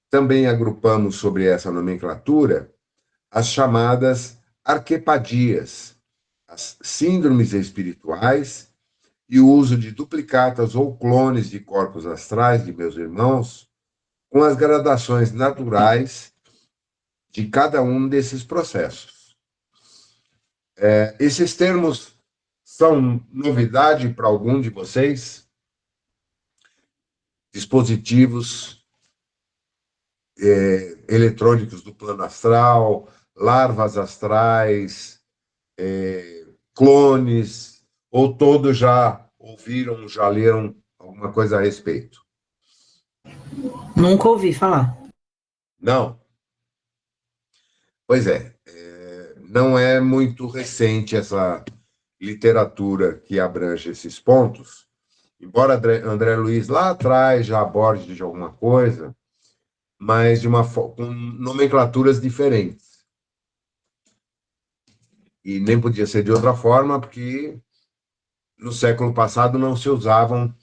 Também agrupamos sobre essa nomenclatura as chamadas arquepadias, as síndromes espirituais e o uso de duplicatas ou clones de corpos astrais de meus irmãos, com as gradações naturais de cada um desses processos. Esses termos são novidade para algum de vocês? Dispositivos eletrônicos do plano astral, larvas astrais, clones, ou todos já ouviram, já leram alguma coisa a respeito? Nunca ouvi falar. Não? Pois é, não é muito recente essa literatura que abrange esses pontos, embora André Luiz lá atrás já aborde de alguma coisa, mas com nomenclaturas diferentes. E nem podia ser de outra forma, porque no século passado não se usavam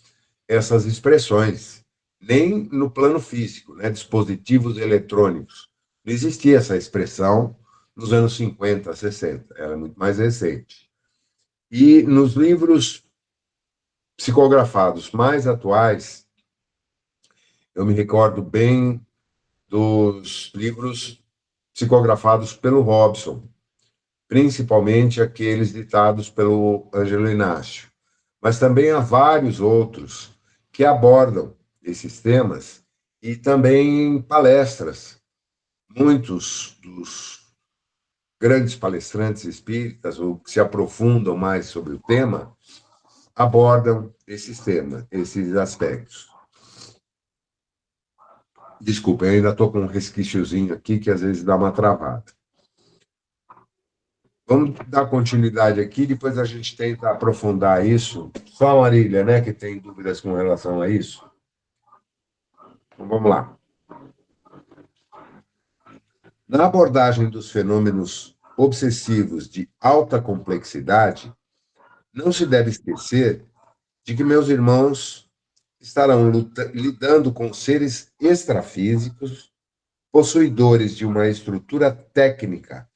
essas expressões, nem no plano físico, né? Dispositivos eletrônicos. Não existia essa expressão nos anos 50, 60, era muito mais recente. E nos livros psicografados mais atuais, eu me recordo bem dos livros psicografados pelo Robson, principalmente aqueles ditados pelo Ângelo Inácio. Mas também há vários outros que abordam esses temas e também palestras. Muitos dos grandes palestrantes espíritas, ou que se aprofundam mais sobre o tema, abordam esses temas, esses aspectos. Desculpa, eu ainda estou com um resquíciozinho aqui que às vezes dá uma travada. Vamos dar continuidade aqui, depois a gente tenta aprofundar isso. Só a Marília, né, que tem dúvidas com relação a isso. Então, vamos lá. Na abordagem dos fenômenos obsessivos de alta complexidade, não se deve esquecer de que meus irmãos estarão lidando com seres extrafísicos, possuidores de uma estrutura técnica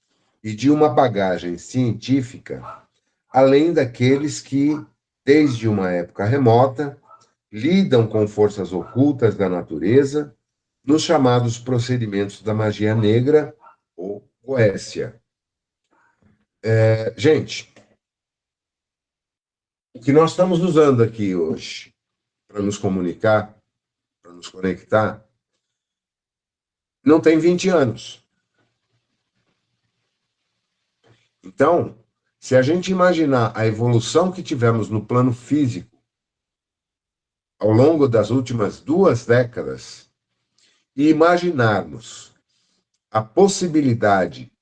e de uma bagagem científica, além daqueles que, desde uma época remota, lidam com forças ocultas da natureza nos chamados procedimentos da magia negra ou goécia. Gente, o que nós estamos usando aqui hoje para nos comunicar, para nos conectar, não tem 20 anos. Então, se a gente imaginar a evolução que tivemos no plano físico ao longo das últimas 2 décadas e imaginarmos a possibilidade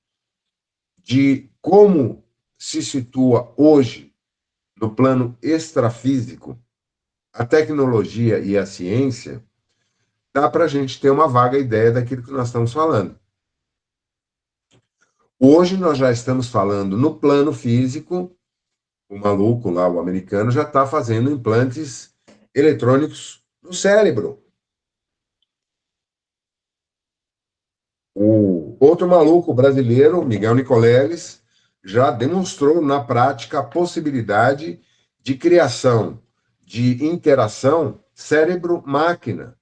de como se situa hoje, no plano extrafísico, a tecnologia e a ciência, dá para a gente ter uma vaga ideia daquilo que nós estamos falando. Hoje nós já estamos falando no plano físico, o maluco lá, o americano, já está fazendo implantes eletrônicos no cérebro. O outro maluco brasileiro, Miguel Nicoleles, já demonstrou na prática a possibilidade de criação, de interação cérebro-máquina,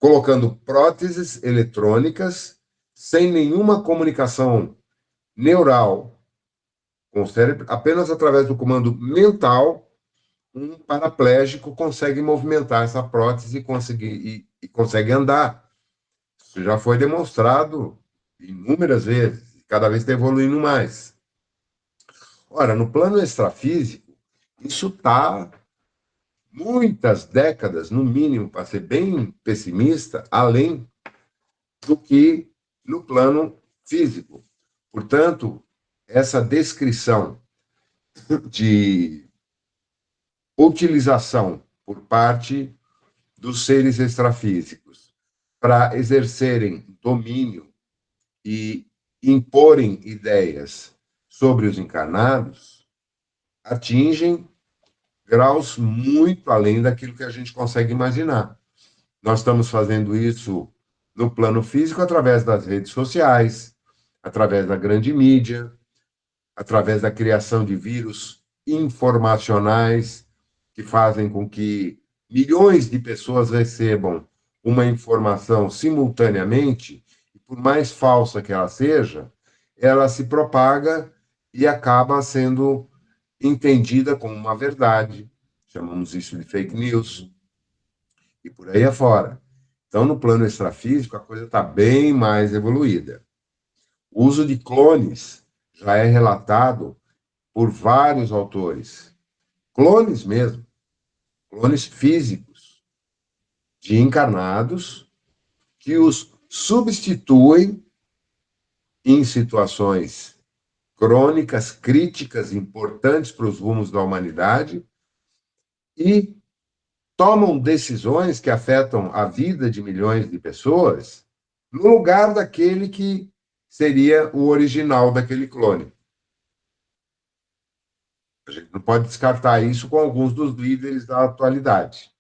colocando próteses eletrônicas sem nenhuma comunicação neural com o cérebro, apenas através do comando mental, um paraplégico consegue movimentar essa prótese e consegue andar. Isso já foi demonstrado inúmeras vezes, cada vez está evoluindo mais. Ora, no plano extrafísico, isso está muitas décadas, no mínimo, para ser bem pessimista, além do que no plano físico. Portanto, essa descrição de utilização por parte dos seres extrafísicos para exercerem domínio e imporem ideias sobre os encarnados atingem graus muito além daquilo que a gente consegue imaginar. Nós estamos fazendo isso no plano físico através das redes sociais, através da grande mídia, através da criação de vírus informacionais que fazem com que milhões de pessoas recebam uma informação simultaneamente, e por mais falsa que ela seja, ela se propaga e acaba sendo entendida como uma verdade. Chamamos isso de fake news. E por aí afora. Então, no plano extrafísico, a coisa está bem mais evoluída. O uso de clones já é relatado por vários autores. Clones mesmo. Clones físicos de encarnados que os substituem em situações crônicas, críticas, importantes para os rumos da humanidade e tomam decisões que afetam a vida de milhões de pessoas no lugar daquele que seria o original daquele clone. A gente não pode descartar isso com alguns dos líderes da atualidade.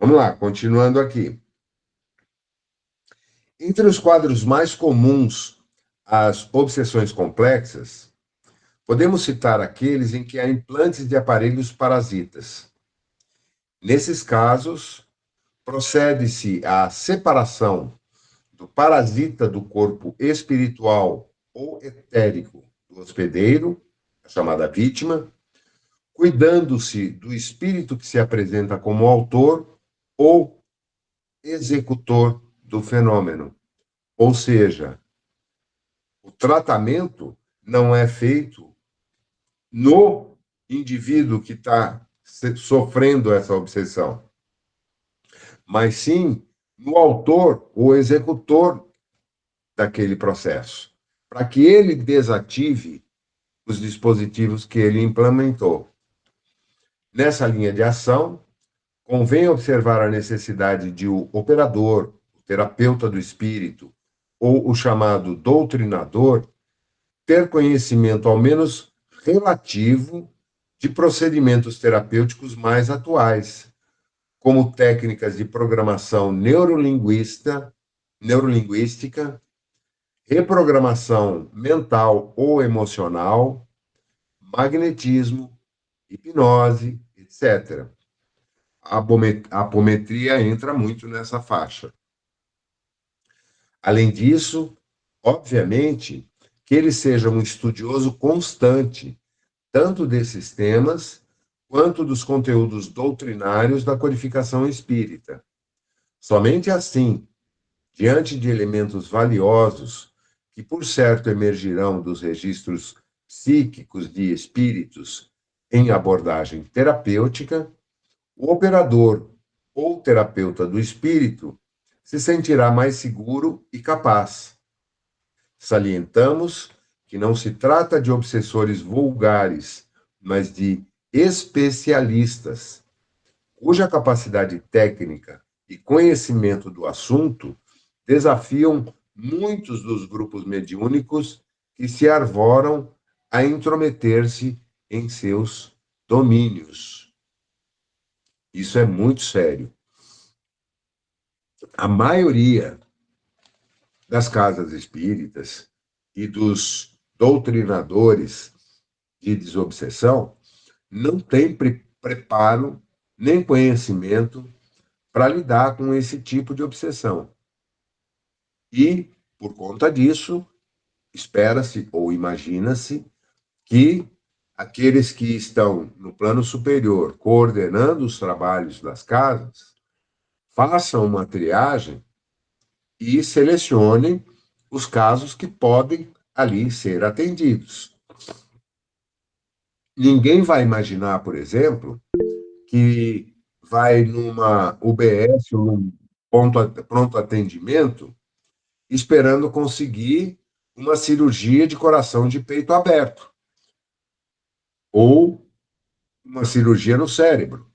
Vamos lá, continuando aqui. Entre os quadros mais comuns às obsessões complexas, podemos citar aqueles em que há implantes de aparelhos parasitas. Nesses casos, procede-se à separação do parasita do corpo espiritual ou etérico do hospedeiro, a chamada vítima, cuidando-se do espírito que se apresenta como autor ou executor do fenômeno. Ou seja, o tratamento não é feito no indivíduo que está sofrendo essa obsessão, mas sim no autor ou executor daquele processo, para que ele desative os dispositivos que ele implementou. Nessa linha de ação, convém observar a necessidade de o operador, o terapeuta do espírito, ou o chamado doutrinador, ter conhecimento, ao menos relativo, de procedimentos terapêuticos mais atuais, como técnicas de programação neurolinguística, reprogramação mental ou emocional, magnetismo, hipnose, etc. A apometria entra muito nessa faixa. Além disso, obviamente, que ele seja um estudioso constante, tanto desses temas, quanto dos conteúdos doutrinários da codificação espírita. Somente assim, diante de elementos valiosos, que por certo emergirão dos registros psíquicos de espíritos em abordagem terapêutica, o operador ou terapeuta do espírito se sentirá mais seguro e capaz. Salientamos que não se trata de obsessores vulgares, mas de especialistas, cuja capacidade técnica e conhecimento do assunto desafiam muitos dos grupos mediúnicos que se arvoram a intrometer-se em seus domínios. Isso é muito sério. A maioria das casas espíritas e dos doutrinadores de desobsessão não tem preparo nem conhecimento para lidar com esse tipo de obsessão. E, por conta disso, espera-se ou imagina-se que aqueles que estão no plano superior coordenando os trabalhos das casas façam uma triagem e selecionem os casos que podem ali ser atendidos. Ninguém vai imaginar, por exemplo, que vai numa UBS ou num pronto atendimento esperando conseguir uma cirurgia de coração de peito aberto ou uma cirurgia no cérebro.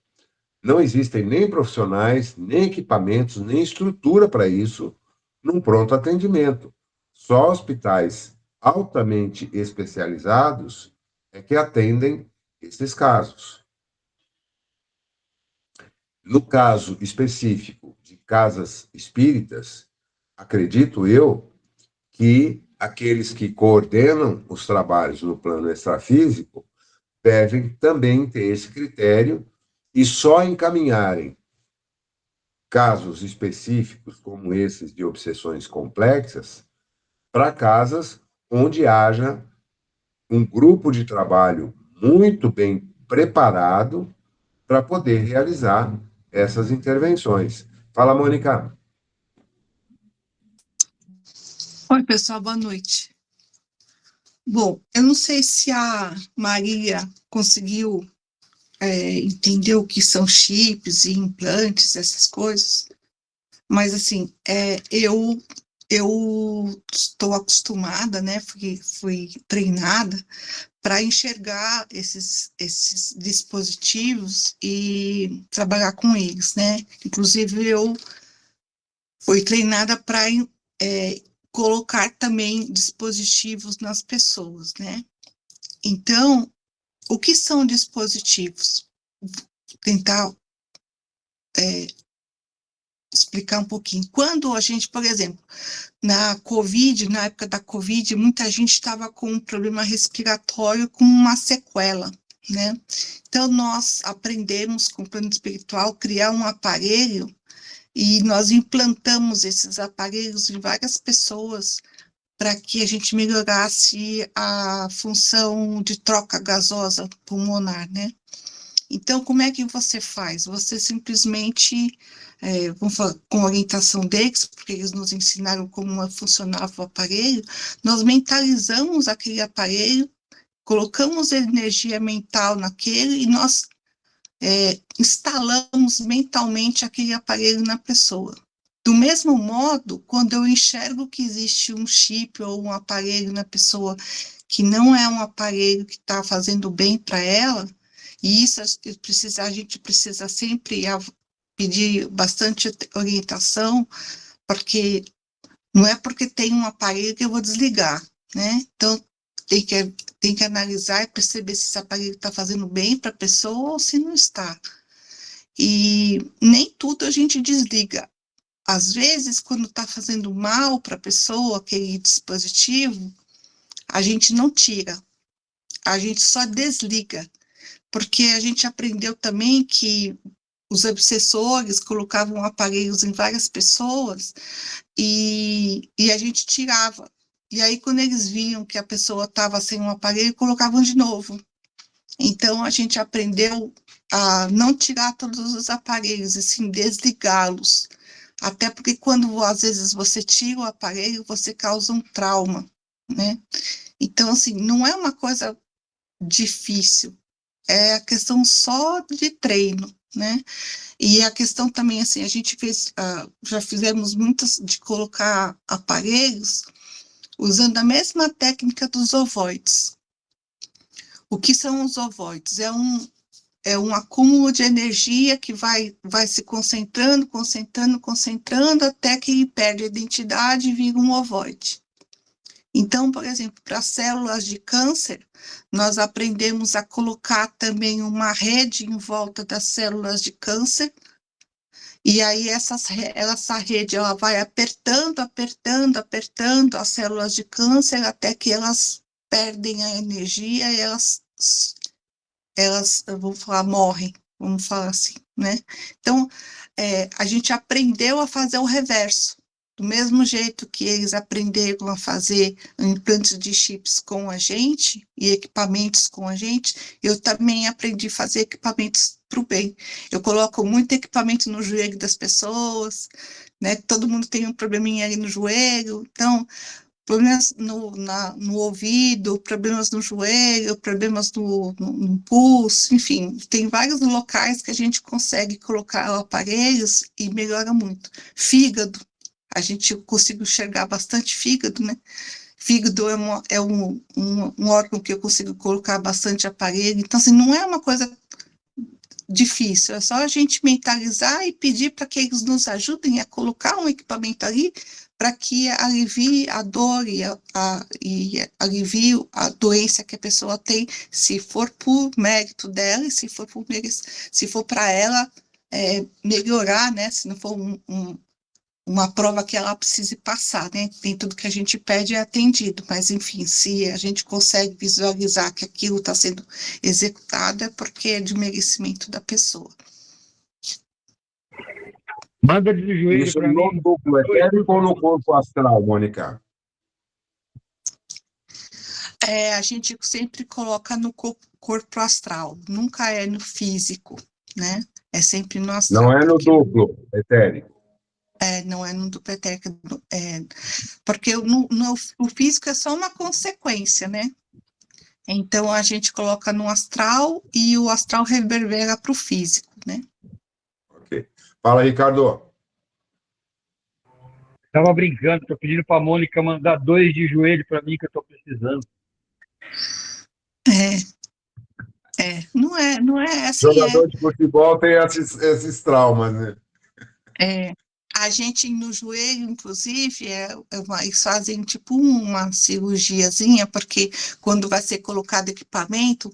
Não existem nem profissionais, nem equipamentos, nem estrutura para isso num pronto atendimento. Só hospitais altamente especializados é que atendem esses casos. No caso específico de casas espíritas, acredito eu que aqueles que coordenam os trabalhos no plano extrafísico devem também ter esse critério e só encaminharem casos específicos como esses de obsessões complexas para casas onde haja um grupo de trabalho muito bem preparado para poder realizar essas intervenções. Fala, Mônica. Oi, pessoal, boa noite. Bom, eu não sei se a Maria conseguiu entender o que são chips e implantes, essas coisas, mas, assim, eu estou acostumada, né, fui treinada para enxergar esses dispositivos e trabalhar com eles, né? Inclusive, eu fui treinada para colocar também dispositivos nas pessoas, né? Então, o que são dispositivos? Vou tentar explicar um pouquinho. Quando a gente, por exemplo, na época da Covid, muita gente estava com um problema respiratório com uma sequela, né? Então, nós aprendemos com o plano espiritual criar um aparelho e nós implantamos esses aparelhos em várias pessoas para que a gente melhorasse a função de troca gasosa pulmonar, né? Então, como é que você faz? Você simplesmente, com orientação deles, porque eles nos ensinaram como funcionava o aparelho, nós mentalizamos aquele aparelho, colocamos energia mental naquele e nós instalamos mentalmente aquele aparelho na pessoa. Do mesmo modo, quando eu enxergo que existe um chip ou um aparelho na pessoa que não é um aparelho que está fazendo bem para ela, e isso a gente precisa sempre pedir bastante orientação, porque não é porque tem um aparelho que eu vou desligar, né? Então, tem que analisar e perceber se esse aparelho está fazendo bem para a pessoa ou se não está. E nem tudo a gente desliga. Às vezes, quando está fazendo mal para a pessoa, aquele dispositivo, a gente não tira, a gente só desliga, porque a gente aprendeu também que os obsessores colocavam aparelhos em várias pessoas e a gente tirava. E aí, quando eles viam que a pessoa estava sem um aparelho, colocavam de novo. Então, a gente aprendeu a não tirar todos os aparelhos, e sim desligá-los. Até porque quando, às vezes, você tira o aparelho, você causa um trauma, né? Então, assim, não é uma coisa difícil. É a questão só de treino, né? E a questão também, assim, a gente fez, já fizemos muitas de colocar aparelhos usando a mesma técnica dos ovoides. O que são os ovoides? É um acúmulo de energia que vai se concentrando, até que ele perde a identidade e vira um ovoide. Então, por exemplo, para células de câncer, nós aprendemos a colocar também uma rede em volta das células de câncer, e aí essa rede ela vai apertando as células de câncer até que elas perdem a energia e elas vamos falar, morrem, vamos falar assim, né? Então, a gente aprendeu a fazer o reverso. Do mesmo jeito que eles aprenderam a fazer implantes de chips com a gente e equipamentos com a gente, eu também aprendi a fazer equipamentos para o bem. Eu coloco muito equipamento no joelho das pessoas, né? Todo mundo tem um probleminha ali no joelho, então, problemas no ouvido, problemas no joelho, problemas no pulso, enfim, tem vários locais que a gente consegue colocar aparelhos e melhora muito. Fígado. A gente consigo enxergar bastante fígado, né? Fígado é um órgão que eu consigo colocar bastante aparelho. Então, assim, não é uma coisa difícil, é só a gente mentalizar e pedir para que eles nos ajudem a colocar um equipamento ali para que alivie a dor e alivie a doença que a pessoa tem, se for por mérito dela e se for para ela melhorar, né? Se não for uma prova que ela precise passar, né? Nem tudo que a gente pede é atendido, mas, enfim, se a gente consegue visualizar que aquilo está sendo executado, é porque é de merecimento da pessoa. Manda de joelho Isso para no mim. duplo etérico ou no corpo astral, Mônica? A gente sempre coloca no corpo astral, nunca é no físico, né? É sempre no astral. Não é no duplo etérico. Não é no duplo etérico, porque o físico é só uma consequência, né? Então, a gente coloca no astral e o astral reverbera para o físico, né? Ok. Fala, Ricardo. Estava brincando, estou pedindo para a Mônica mandar 2 de joelho para mim, que eu estou precisando. Não é assim. Jogador de futebol tem esses traumas, né? A gente no joelho, inclusive, eles fazem tipo uma cirurgiazinha, porque quando vai ser colocado equipamento,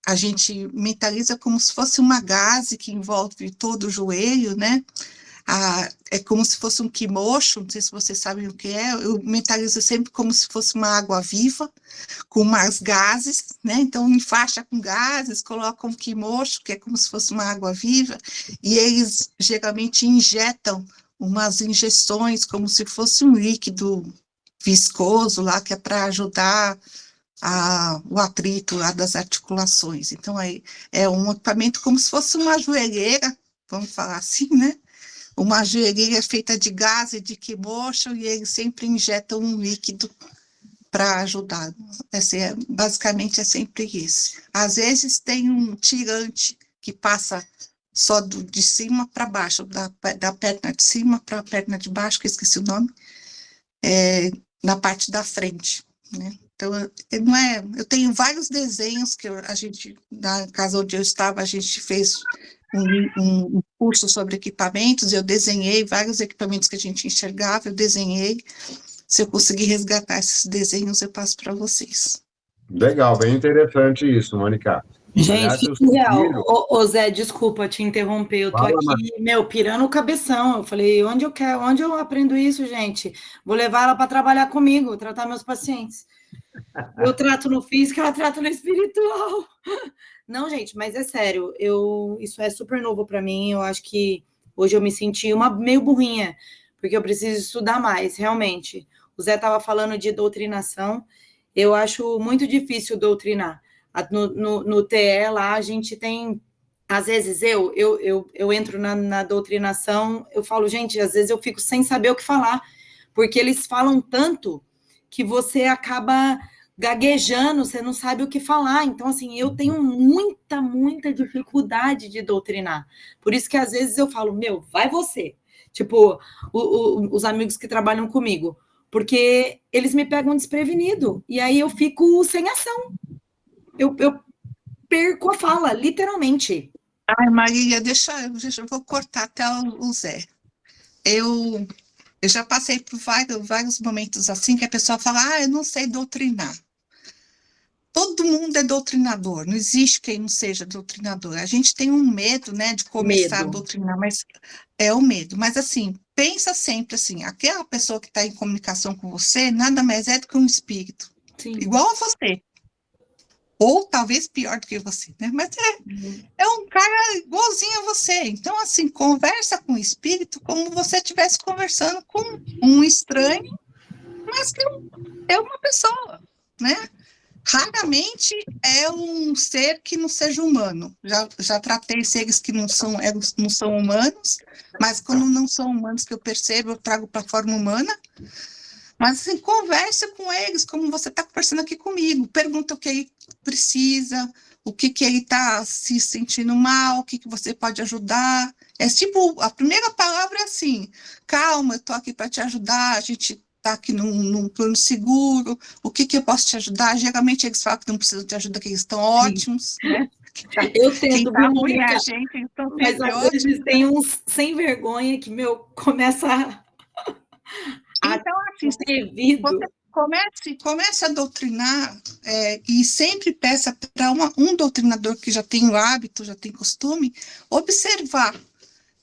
a gente mentaliza como se fosse uma gaze que envolve todo o joelho, né? É como se fosse um kimocho, não sei se vocês sabem o que é, eu mentalizo sempre como se fosse uma água viva, com umas gases, né? Então, enfaixa com gases, colocam um kimocho, que é como se fosse uma água viva, e eles geralmente injetam umas injeções como se fosse um líquido viscoso lá, que é para ajudar o atrito lá das articulações. Então, é um equipamento como se fosse uma joelheira, vamos falar assim, né? Uma joelheira feita de gás e de kimocho, e eles sempre injetam um líquido para ajudar. Basicamente é sempre isso. Às vezes tem um tirante que passa só de cima para baixo, da perna de cima para a perna de baixo, que eu esqueci o nome, na parte da frente, né? Então, eu tenho vários desenhos que na casa onde eu estava, a gente fez um curso sobre equipamentos, eu desenhei vários equipamentos que a gente enxergava, eu desenhei. Se eu conseguir resgatar esses desenhos, eu passo para vocês. Legal, bem interessante isso, Mônica. Gente, Aliás, que surreal. Ô, Zé, desculpa te interromper, eu tô aqui, pirando o cabeção. Eu falei, onde eu aprendo isso, gente? Vou levar ela para trabalhar comigo, tratar meus pacientes. Eu trato no físico, ela trata no espiritual. Não, gente, mas é sério, isso é super novo para mim, eu acho que hoje eu me senti meio burrinha, porque eu preciso estudar mais, realmente. O Zé estava falando de doutrinação, eu acho muito difícil doutrinar. No TE lá, a gente tem, às vezes eu entro na doutrinação, eu falo, gente, às vezes eu fico sem saber o que falar, porque eles falam tanto que você acaba gaguejando, você não sabe o que falar. Então, assim, eu tenho muita dificuldade de doutrinar. Por isso que às vezes eu falo, meu, vai você. Tipo, os amigos que trabalham comigo. Porque eles me pegam desprevenido. E aí eu fico sem ação. Eu perco a fala, literalmente. Ai, Marília, eu vou cortar até o Zé. Eu já passei por vários momentos assim que a pessoa fala, eu não sei doutrinar. Todo mundo é doutrinador, não existe quem não seja doutrinador. A gente tem um medo, né, de começar a doutrinar, mas é o medo. Mas assim, pensa sempre assim, aquela pessoa que está em comunicação com você nada mais é do que um espírito, igual a você. Ou talvez pior do que você, né? Mas é um cara igualzinho a você. Então, assim, conversa com o espírito como você estivesse conversando com um estranho, mas que é uma pessoa, né? Raramente é um ser que não seja humano. Já tratei seres que não são humanos, mas quando não são humanos que eu percebo, eu trago para a forma humana. Mas assim, conversa com eles como você está conversando aqui comigo. Pergunta o que ele precisa, o que ele está se sentindo mal, o que você pode ajudar. É tipo, a primeira palavra é assim, calma, eu estou aqui para te ajudar, a gente está aqui num plano seguro, o que eu posso te ajudar? Geralmente eles falam que não precisam de ajuda, que eles estão ótimos, né? Eu tento, Quem viu, ruim é a Mônica? gente, eles estão Mas sempre às vezes ótimos. tem uns sem vergonha que, começa a Então, assim, devido. você comece a doutrinar e sempre peça para um doutrinador que já tem o hábito, já tem costume, observar.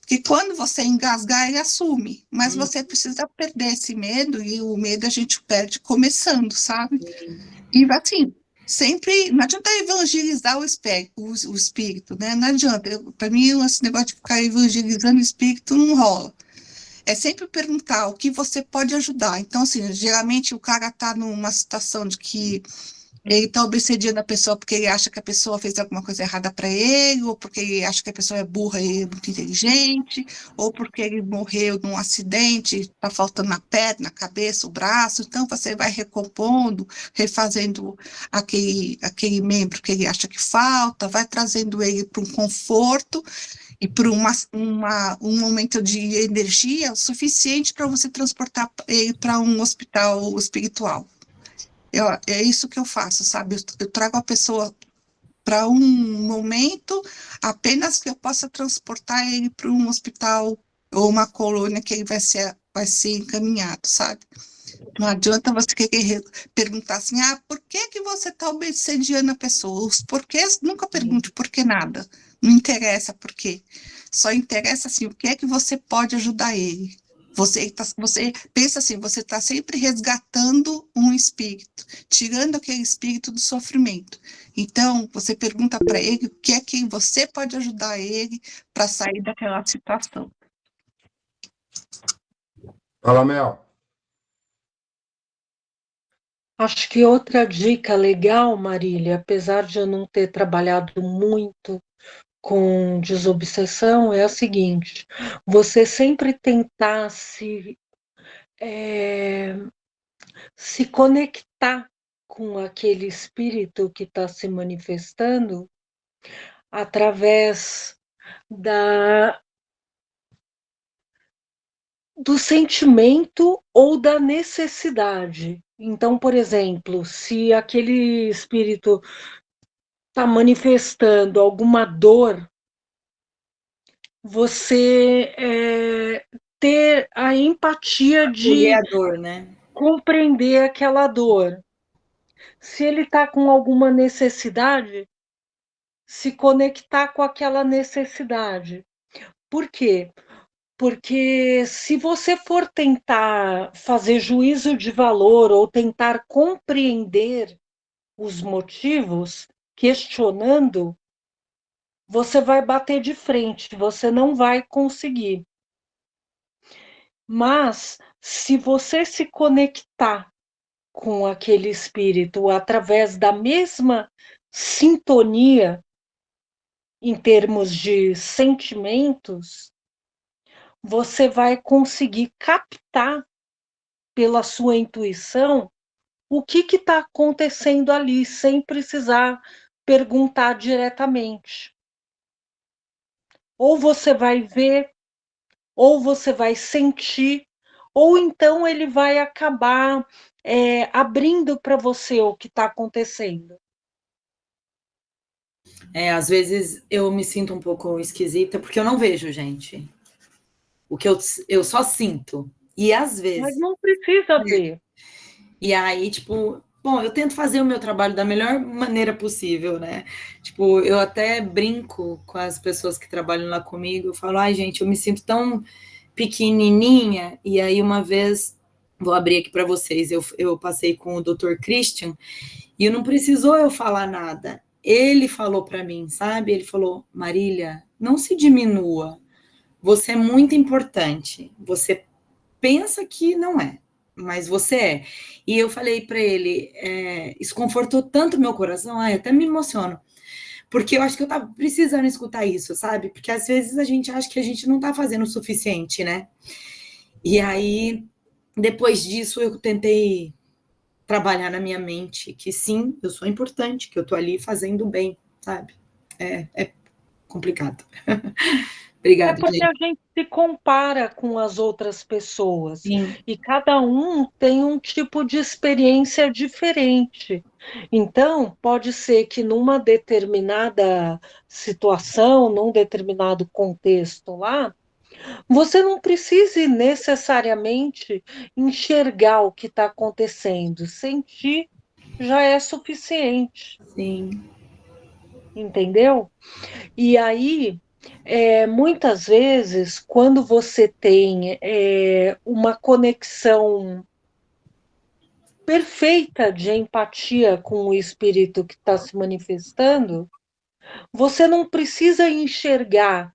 Porque quando você engasgar, ele assume. Mas você precisa perder esse medo, e o medo a gente perde começando, sabe? E assim, sempre, não adianta evangelizar o espírito, né? Não adianta. Para mim, esse negócio de ficar evangelizando o espírito não rola. É sempre perguntar o que você pode ajudar. Então, assim, geralmente o cara está numa situação de que ele está obsediando a pessoa porque ele acha que a pessoa fez alguma coisa errada para ele, ou porque ele acha que a pessoa é burra e é muito inteligente, ou porque ele morreu num acidente, está faltando a perna, a cabeça, o braço. Então, você vai recompondo, refazendo aquele membro que ele acha que falta, vai trazendo ele para um conforto e por um momento de energia suficiente para você transportar ele para um hospital espiritual. É isso que eu faço, sabe? Eu trago a pessoa para um momento apenas que eu possa transportar ele para um hospital ou uma colônia que ele vai ser encaminhado, sabe? Não adianta você querer perguntar assim, por que você está obsediando a pessoa? Os porquês, nunca pergunte por que nada. Não interessa por quê. Só interessa assim, o que é que você pode ajudar ele. Você pensa assim, você está sempre resgatando um espírito, tirando aquele espírito do sofrimento. Então, você pergunta para ele o que é que você pode ajudar ele para sair daquela situação. Fala, Mel. Acho que outra dica legal, Marília, apesar de eu não ter trabalhado muito com desobsessão, é a seguinte: você sempre tentar se conectar com aquele espírito que está se manifestando através do sentimento ou da necessidade. Então, por exemplo, se aquele espírito está manifestando alguma dor, você ter a empatia de dor, né? compreender aquela dor. Se ele está com alguma necessidade, se conectar com aquela necessidade. Por quê? Porque se você for tentar fazer juízo de valor ou tentar compreender os motivos, questionando, você vai bater de frente, você não vai conseguir. Mas, se você se conectar com aquele espírito através da mesma sintonia, em termos de sentimentos, você vai conseguir captar pela sua intuição o que está acontecendo ali, sem precisar perguntar diretamente. Ou você vai ver, ou você vai sentir, ou então ele vai acabar abrindo para você o que está acontecendo. Às vezes eu me sinto um pouco esquisita, porque eu não vejo, gente. O que eu só sinto. E às vezes... Mas não precisa ver. E aí, tipo... Bom, eu tento fazer o meu trabalho da melhor maneira possível, né? Tipo, eu até brinco com as pessoas que trabalham lá comigo. Eu falo, ai, gente, eu me sinto tão pequenininha. E aí, uma vez... Vou abrir aqui para vocês. Eu passei com o Dr. Christian e não precisou eu falar nada. Ele falou para mim, sabe? Ele falou, Marília, não se diminua. Você é muito importante. Você pensa que não é, mas você é. E eu falei para ele, isso confortou tanto meu coração, até me emociono. Porque eu acho que eu estava precisando escutar isso, sabe? Porque às vezes a gente acha que a gente não está fazendo o suficiente, né? E aí, depois disso, eu tentei trabalhar na minha mente que sim, eu sou importante, que eu tô ali fazendo bem, sabe? É complicado. Obrigada, porque gente. a gente se compara com as outras pessoas. Sim. E cada um tem um tipo de experiência diferente. Então, pode ser que numa determinada situação, num determinado contexto lá, você não precise necessariamente enxergar o que está acontecendo. Sentir já é suficiente. Sim. Entendeu? E aí, muitas vezes, quando você tem uma conexão perfeita de empatia com o espírito que está se manifestando, você não precisa enxergar.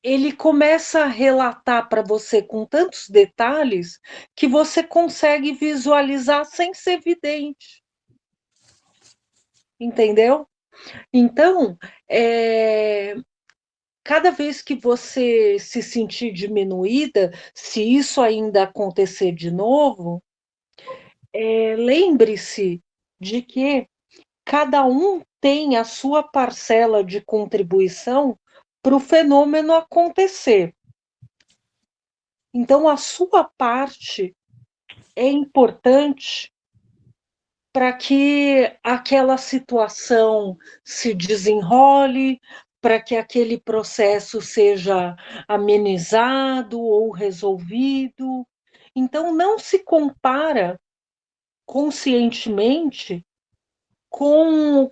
Ele começa a relatar para você com tantos detalhes que você consegue visualizar sem ser vidente. Entendeu? Então, cada vez que você se sentir diminuída, se isso ainda acontecer de novo, lembre-se de que cada um tem a sua parcela de contribuição para o fenômeno acontecer. Então, a sua parte é importante para que aquela situação se desenrole, para que aquele processo seja amenizado ou resolvido. Então, não se compara conscientemente com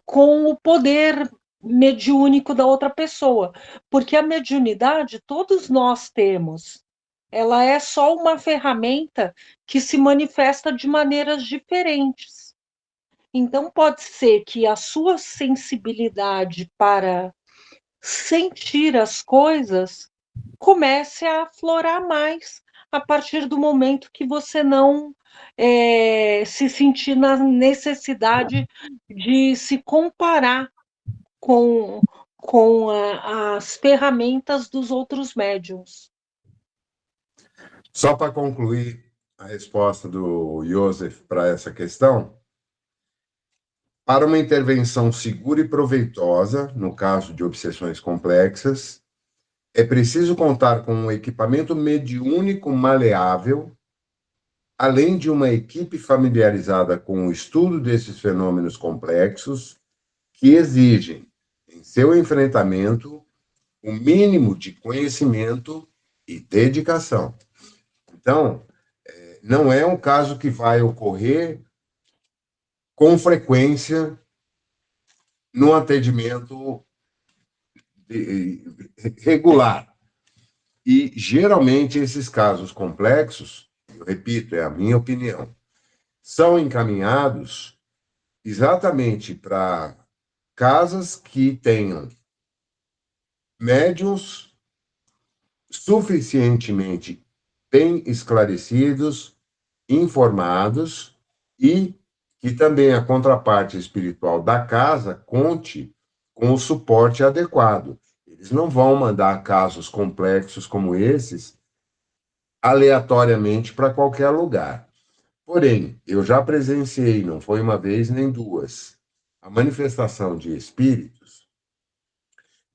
o poder mediúnico da outra pessoa, porque a mediunidade todos nós temos. Ela é só uma ferramenta que se manifesta de maneiras diferentes. Então, pode ser que a sua sensibilidade para sentir as coisas comece a aflorar mais a partir do momento que você não se sentir na necessidade de se comparar com as ferramentas dos outros médiums. Só para concluir a resposta do Joseph para essa questão, para uma intervenção segura e proveitosa, no caso de obsessões complexas, é preciso contar com um equipamento mediúnico maleável, além de uma equipe familiarizada com o estudo desses fenômenos complexos, que exigem, em seu enfrentamento, o mínimo de conhecimento e dedicação. Então, não é um caso que vai ocorrer com frequência no atendimento regular. E, geralmente, esses casos complexos, eu repito, é a minha opinião, são encaminhados exatamente para casas que tenham médiuns suficientemente bem esclarecidos, informados e que também a contraparte espiritual da casa conte com o suporte adequado. Eles não vão mandar casos complexos como esses aleatoriamente para qualquer lugar. Porém, eu já presenciei, não foi uma vez nem duas, a manifestação de espíritos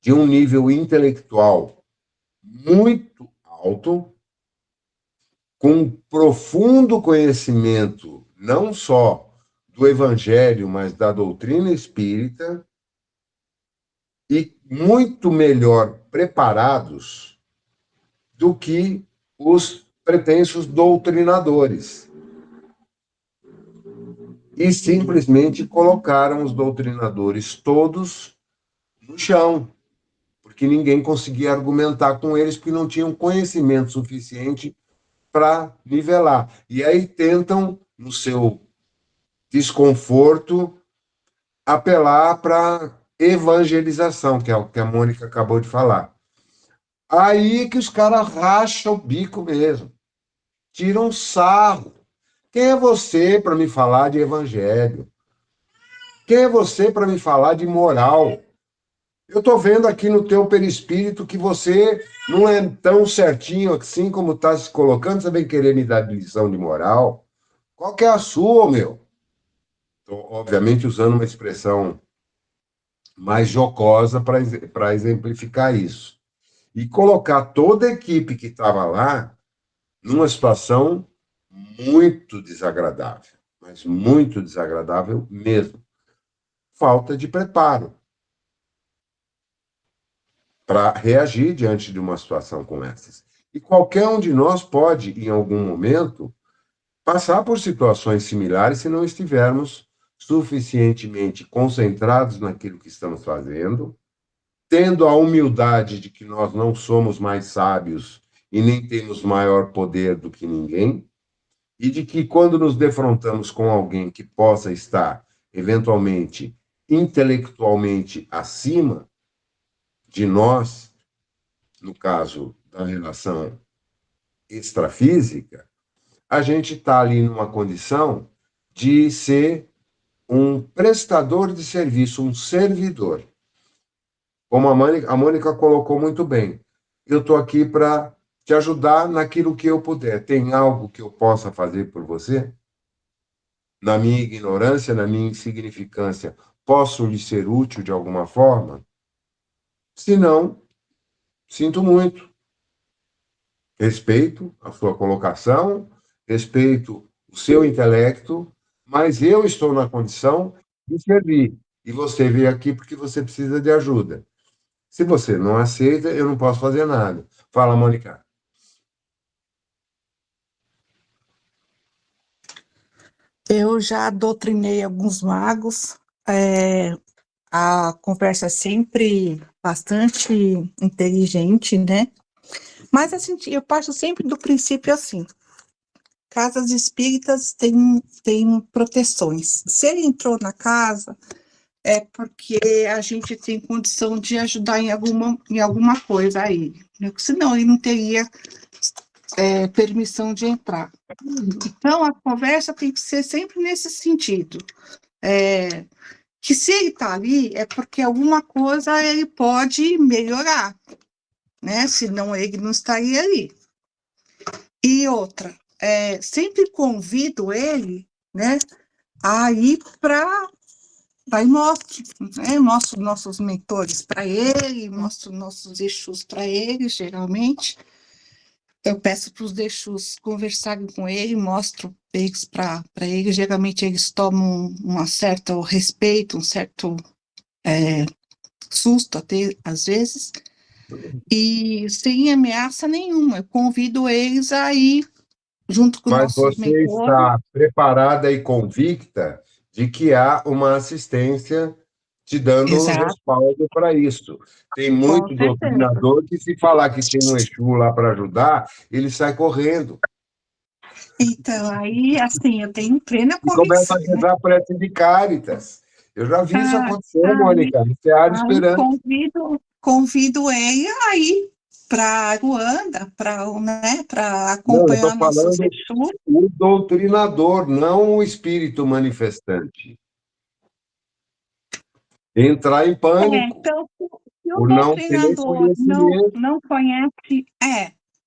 de um nível intelectual muito alto, com profundo conhecimento, não só do Evangelho, mas da doutrina espírita, e muito melhor preparados do que os pretensos doutrinadores. E simplesmente colocaram os doutrinadores todos no chão, porque ninguém conseguia argumentar com eles, porque não tinham conhecimento suficiente para nivelar. E aí tentam, no seu desconforto, apelar para evangelização, que é o que a Mônica acabou de falar. Aí que os caras racham o bico mesmo, tiram sarro. Quem é você para me falar de evangelho? Quem é você para me falar de moral? Eu estou vendo aqui no teu perispírito que você não é tão certinho assim como está se colocando, você vem querer me dar lição de moral. Qual que é a sua, meu? Estou, obviamente, usando uma expressão mais jocosa para exemplificar isso. E colocar toda a equipe que estava lá numa situação muito desagradável, mas muito desagradável mesmo. Falta de preparo para reagir diante de uma situação como essa. E qualquer um de nós pode, em algum momento, passar por situações similares se não estivermos suficientemente concentrados naquilo que estamos fazendo, tendo a humildade de que nós não somos mais sábios e nem temos maior poder do que ninguém, e de que quando nos defrontamos com alguém que possa estar, eventualmente, intelectualmente acima de nós, no caso da relação extrafísica, a gente está ali numa condição de ser um prestador de serviço, um servidor. Como a Mônica colocou muito bem, eu estou aqui para te ajudar naquilo que eu puder. Tem algo que eu possa fazer por você? Na minha ignorância, na minha insignificância, posso lhe ser útil de alguma forma? Se não, sinto muito. Respeito a sua colocação, respeito o seu intelecto, mas eu estou na condição de servir. E você veio aqui porque você precisa de ajuda. Se você não aceita, eu não posso fazer nada. Fala, Mônica. Eu já doutrinei alguns magos, a conversa é sempre bastante inteligente, né? Mas assim, eu parto sempre do princípio assim, casas espíritas têm proteções. Se ele entrou na casa, é porque a gente tem condição de ajudar em alguma coisa aí. Senão ele não teria permissão de entrar. Então, a conversa tem que ser sempre nesse sentido. Que se ele está ali, é porque alguma coisa ele pode melhorar, né? Senão ele não estaria ali. E outra, sempre convido ele, né, a ir para... Aí mostro nossos mentores para ele, mostro nossos Exus para ele, geralmente. Eu peço para os Exus conversarem com ele, mostro eles para ele. Geralmente eles tomam um certo respeito, um certo susto até, às vezes, e sem ameaça nenhuma. Eu convido eles a ir junto com Mas nossos você mentores. está preparada e convicta de que há uma assistência te dando Exato. respaldo para isso. Tem muito doutrinador que, se falar que tem um Exu lá para ajudar, ele sai correndo. Então, aí, assim, eu tenho plena E começa convicção, a rezar prece de Cáritas. Eu já vi isso acontecer, aí, Mônica. Você abre aí esperando. convido ele a ir para Ruanda, para Não, eu acompanhar estou nossos falando Exus. o doutrinador, não o espírito manifestante. Entrar em pânico. Então, se o Por não ter doutrinador conhecimento. não conhece,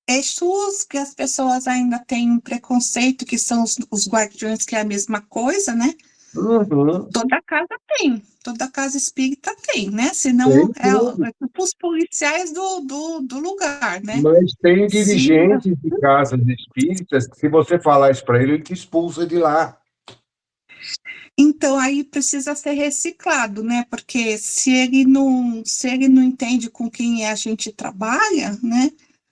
Exus, que as pessoas ainda têm um preconceito, que são os guardiões, que é a mesma coisa, né? Uhum. Toda casa tem, toda casa espírita tem, né? Senão Tem tudo. é tipo os policiais do lugar, né? Mas tem Se, dirigentes de casas espíritas que, se você falar isso para ele te expulsa de lá. então aí precisa ser reciclado, né? Porque se ele não entende com quem a gente trabalha, né?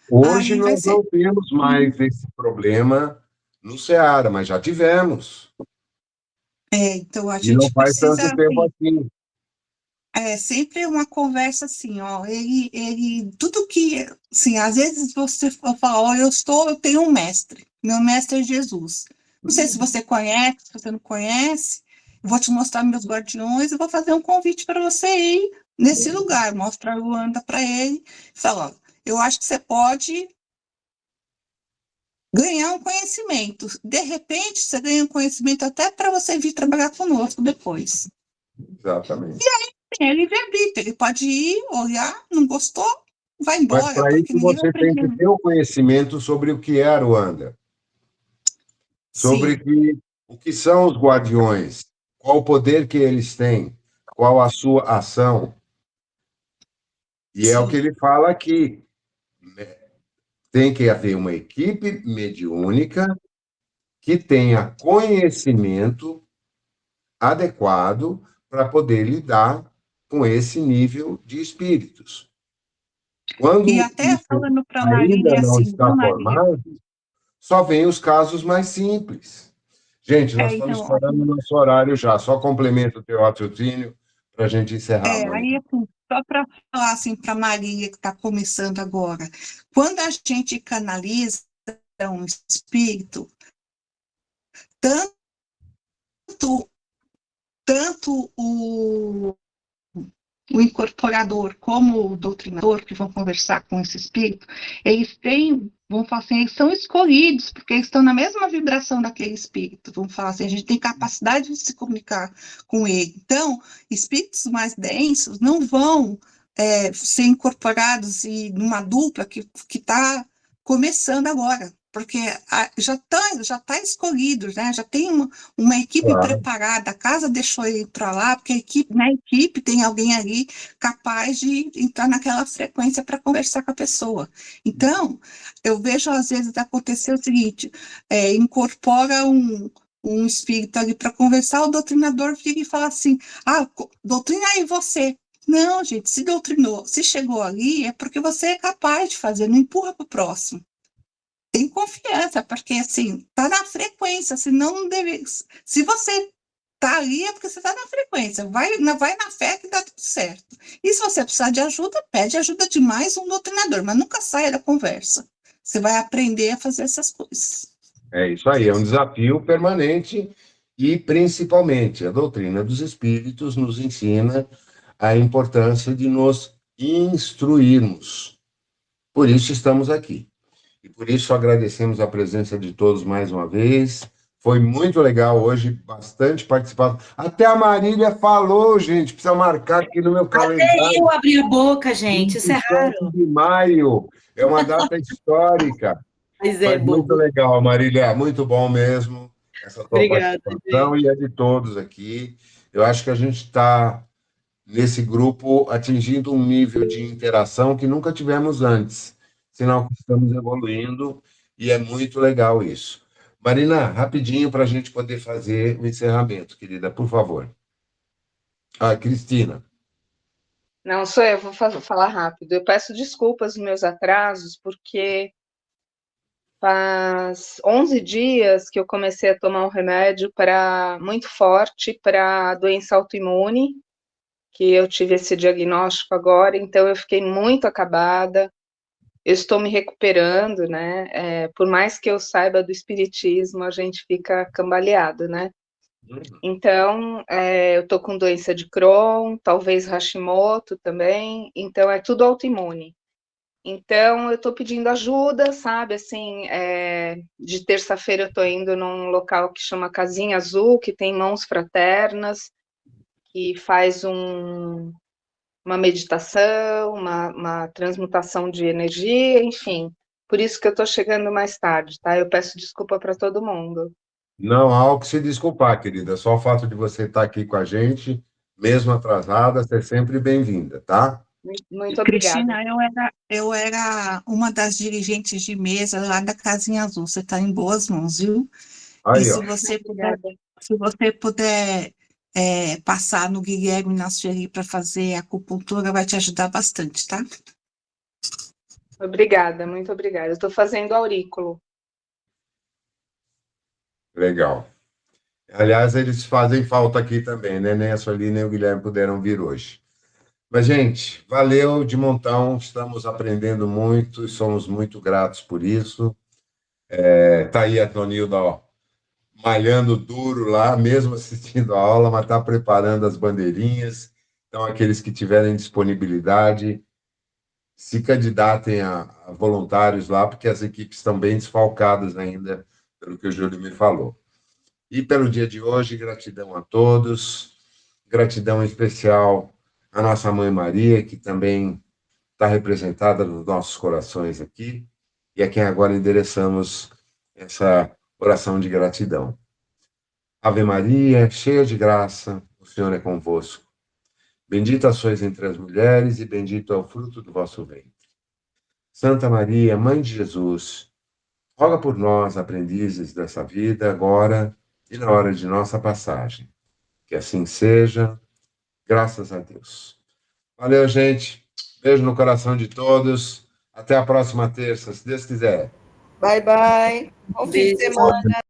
Hoje Aí vai nós ser. não temos mais esse problema no Ceará, mas já tivemos. Então a E não gente faz tanto precisa, tempo assim, assim. sempre uma conversa assim, ó, tudo que, assim, às vezes você fala, ó, eu tenho um mestre, meu mestre é Jesus. Não sei se você conhece, se você não conhece, vou te mostrar meus guardiões e vou fazer um convite para você ir nesse lugar, mostra a Luanda para ele, fala, ó, eu acho que você pode ganhar um conhecimento. De repente, você ganha um conhecimento até para você vir trabalhar conosco depois. Exatamente. Tem a livre-arbítrio, ele pode ir, olhar, não gostou, vai Mas embora, para isso porque ninguém vai você tem que aprender. ter o conhecimento sobre o que é Aruanda, sobre Sim, o que são os guardiões, qual o poder que eles têm, qual a sua ação. E é o que sim. ele fala aqui. Tem que haver uma equipe mediúnica que tenha conhecimento adequado para poder lidar com esse nível de espíritos. E Quando até isso falando para a ainda Marília não assim, está viu, Marília? formado, só vem os casos mais simples. Gente, nós estamos Então, estourando o nosso horário já. Só complementa o teu raciocínio para a gente encerrar, mãe. aí assim, só para falar assim para a Marília que está começando agora, quando a gente canaliza um espírito, tanto, tanto o incorporador como o doutrinador que vão conversar com esse espírito, eles têm, vão falar assim, eles são escolhidos, porque eles estão na mesma vibração daquele espírito. Vamos falar assim, a gente tem capacidade de se comunicar com ele. Então, espíritos mais densos não vão ser incorporados numa dupla que está começando agora. Porque já tá escolhido, né? Já tem uma equipe Claro. preparada, a casa deixou ele para lá, porque na equipe tem alguém ali capaz de entrar naquela frequência para conversar com a pessoa. Então, eu vejo às vezes acontecer o seguinte: incorpora um espírito ali para conversar, o doutrinador fica e fala assim: doutrina aí você. Não, gente, se doutrinou, se chegou ali, é porque você é capaz de fazer, não empurra para o próximo. Tem confiança, porque assim, tá na frequência, senão não deve. Se você tá ali, é porque você tá na frequência. Vai na fé que dá tudo certo. E se você precisar de ajuda, pede ajuda de mais um doutrinador, mas nunca saia da conversa. Você vai aprender a fazer essas coisas. É isso aí, é um desafio permanente e, principalmente, a doutrina dos espíritos nos ensina a importância de nos instruirmos. Por isso estamos aqui. E por isso agradecemos a presença de todos mais uma vez. Foi muito legal hoje, bastante participado. Até a Marília falou, gente, precisa marcar aqui no meu calendário. Eu abri a boca, gente, isso é 27 raro. de maio, é uma data histórica. Mas é Mas muito bobo. legal, Marília, muito bom mesmo essa tua Obrigada, participação gente. e a de todos aqui. Eu acho que a gente está, nesse grupo, atingindo um nível de interação que nunca tivemos antes, sinal que estamos evoluindo e é muito legal isso. Marina, rapidinho para a gente poder fazer o encerramento, querida, por favor. Cristina. Não, sou eu, vou falar rápido. Eu peço desculpas nos meus atrasos, porque faz 11 dias que eu comecei a tomar um remédio muito forte para doença autoimune, que eu tive esse diagnóstico agora, então eu fiquei muito acabada. Eu estou me recuperando, né? Por mais que eu saiba do espiritismo, a gente fica cambaleado, né? Então, eu tô com doença de Crohn, talvez Hashimoto também, então é tudo autoimune. Então, eu tô pedindo ajuda, sabe, assim, de terça-feira eu tô indo num local que chama Casinha Azul, que tem mãos fraternas, que faz uma meditação, uma transmutação de energia, enfim, Por isso que eu estou chegando mais tarde, tá? Eu peço desculpa para todo mundo. Não há o que se desculpar, querida. Só o fato de você estar aqui com a gente, mesmo atrasada, você é sempre bem-vinda, tá? Muito obrigada. Cristina, eu era uma das dirigentes de mesa lá da Casinha Azul. Você está em boas mãos, viu? Aí, E ó. se você puder passar no Guilherme na Sueli para fazer acupuntura, vai te ajudar bastante, tá? Obrigada, muito obrigada. Eu estou fazendo aurículo. Legal. Aliás, eles fazem falta aqui também, né? Nem a Sueli nem o Guilherme puderam vir hoje. Mas, gente, valeu de montão. Estamos aprendendo muito e somos muito gratos por isso. Tá aí a Tonilda, ó, malhando duro lá, mesmo assistindo a aula, mas está preparando as bandeirinhas. Então, aqueles que tiverem disponibilidade, se candidatem a voluntários lá, porque as equipes estão bem desfalcadas ainda, pelo que o Júlio me falou. E pelo dia de hoje, gratidão a todos, gratidão em especial à nossa Mãe Maria, que também está representada nos nossos corações aqui, e a quem agora endereçamos essa oração de gratidão. Ave Maria, cheia de graça, o Senhor é convosco. Bendita sois entre as mulheres e bendito é o fruto do vosso ventre. Santa Maria, Mãe de Jesus, roga por nós, aprendizes dessa vida, agora e na hora de nossa passagem. Que assim seja, graças a Deus. Valeu, gente. Beijo no coração de todos. Até a próxima terça, se Deus quiser. Bye, bye. Bom fim de semana.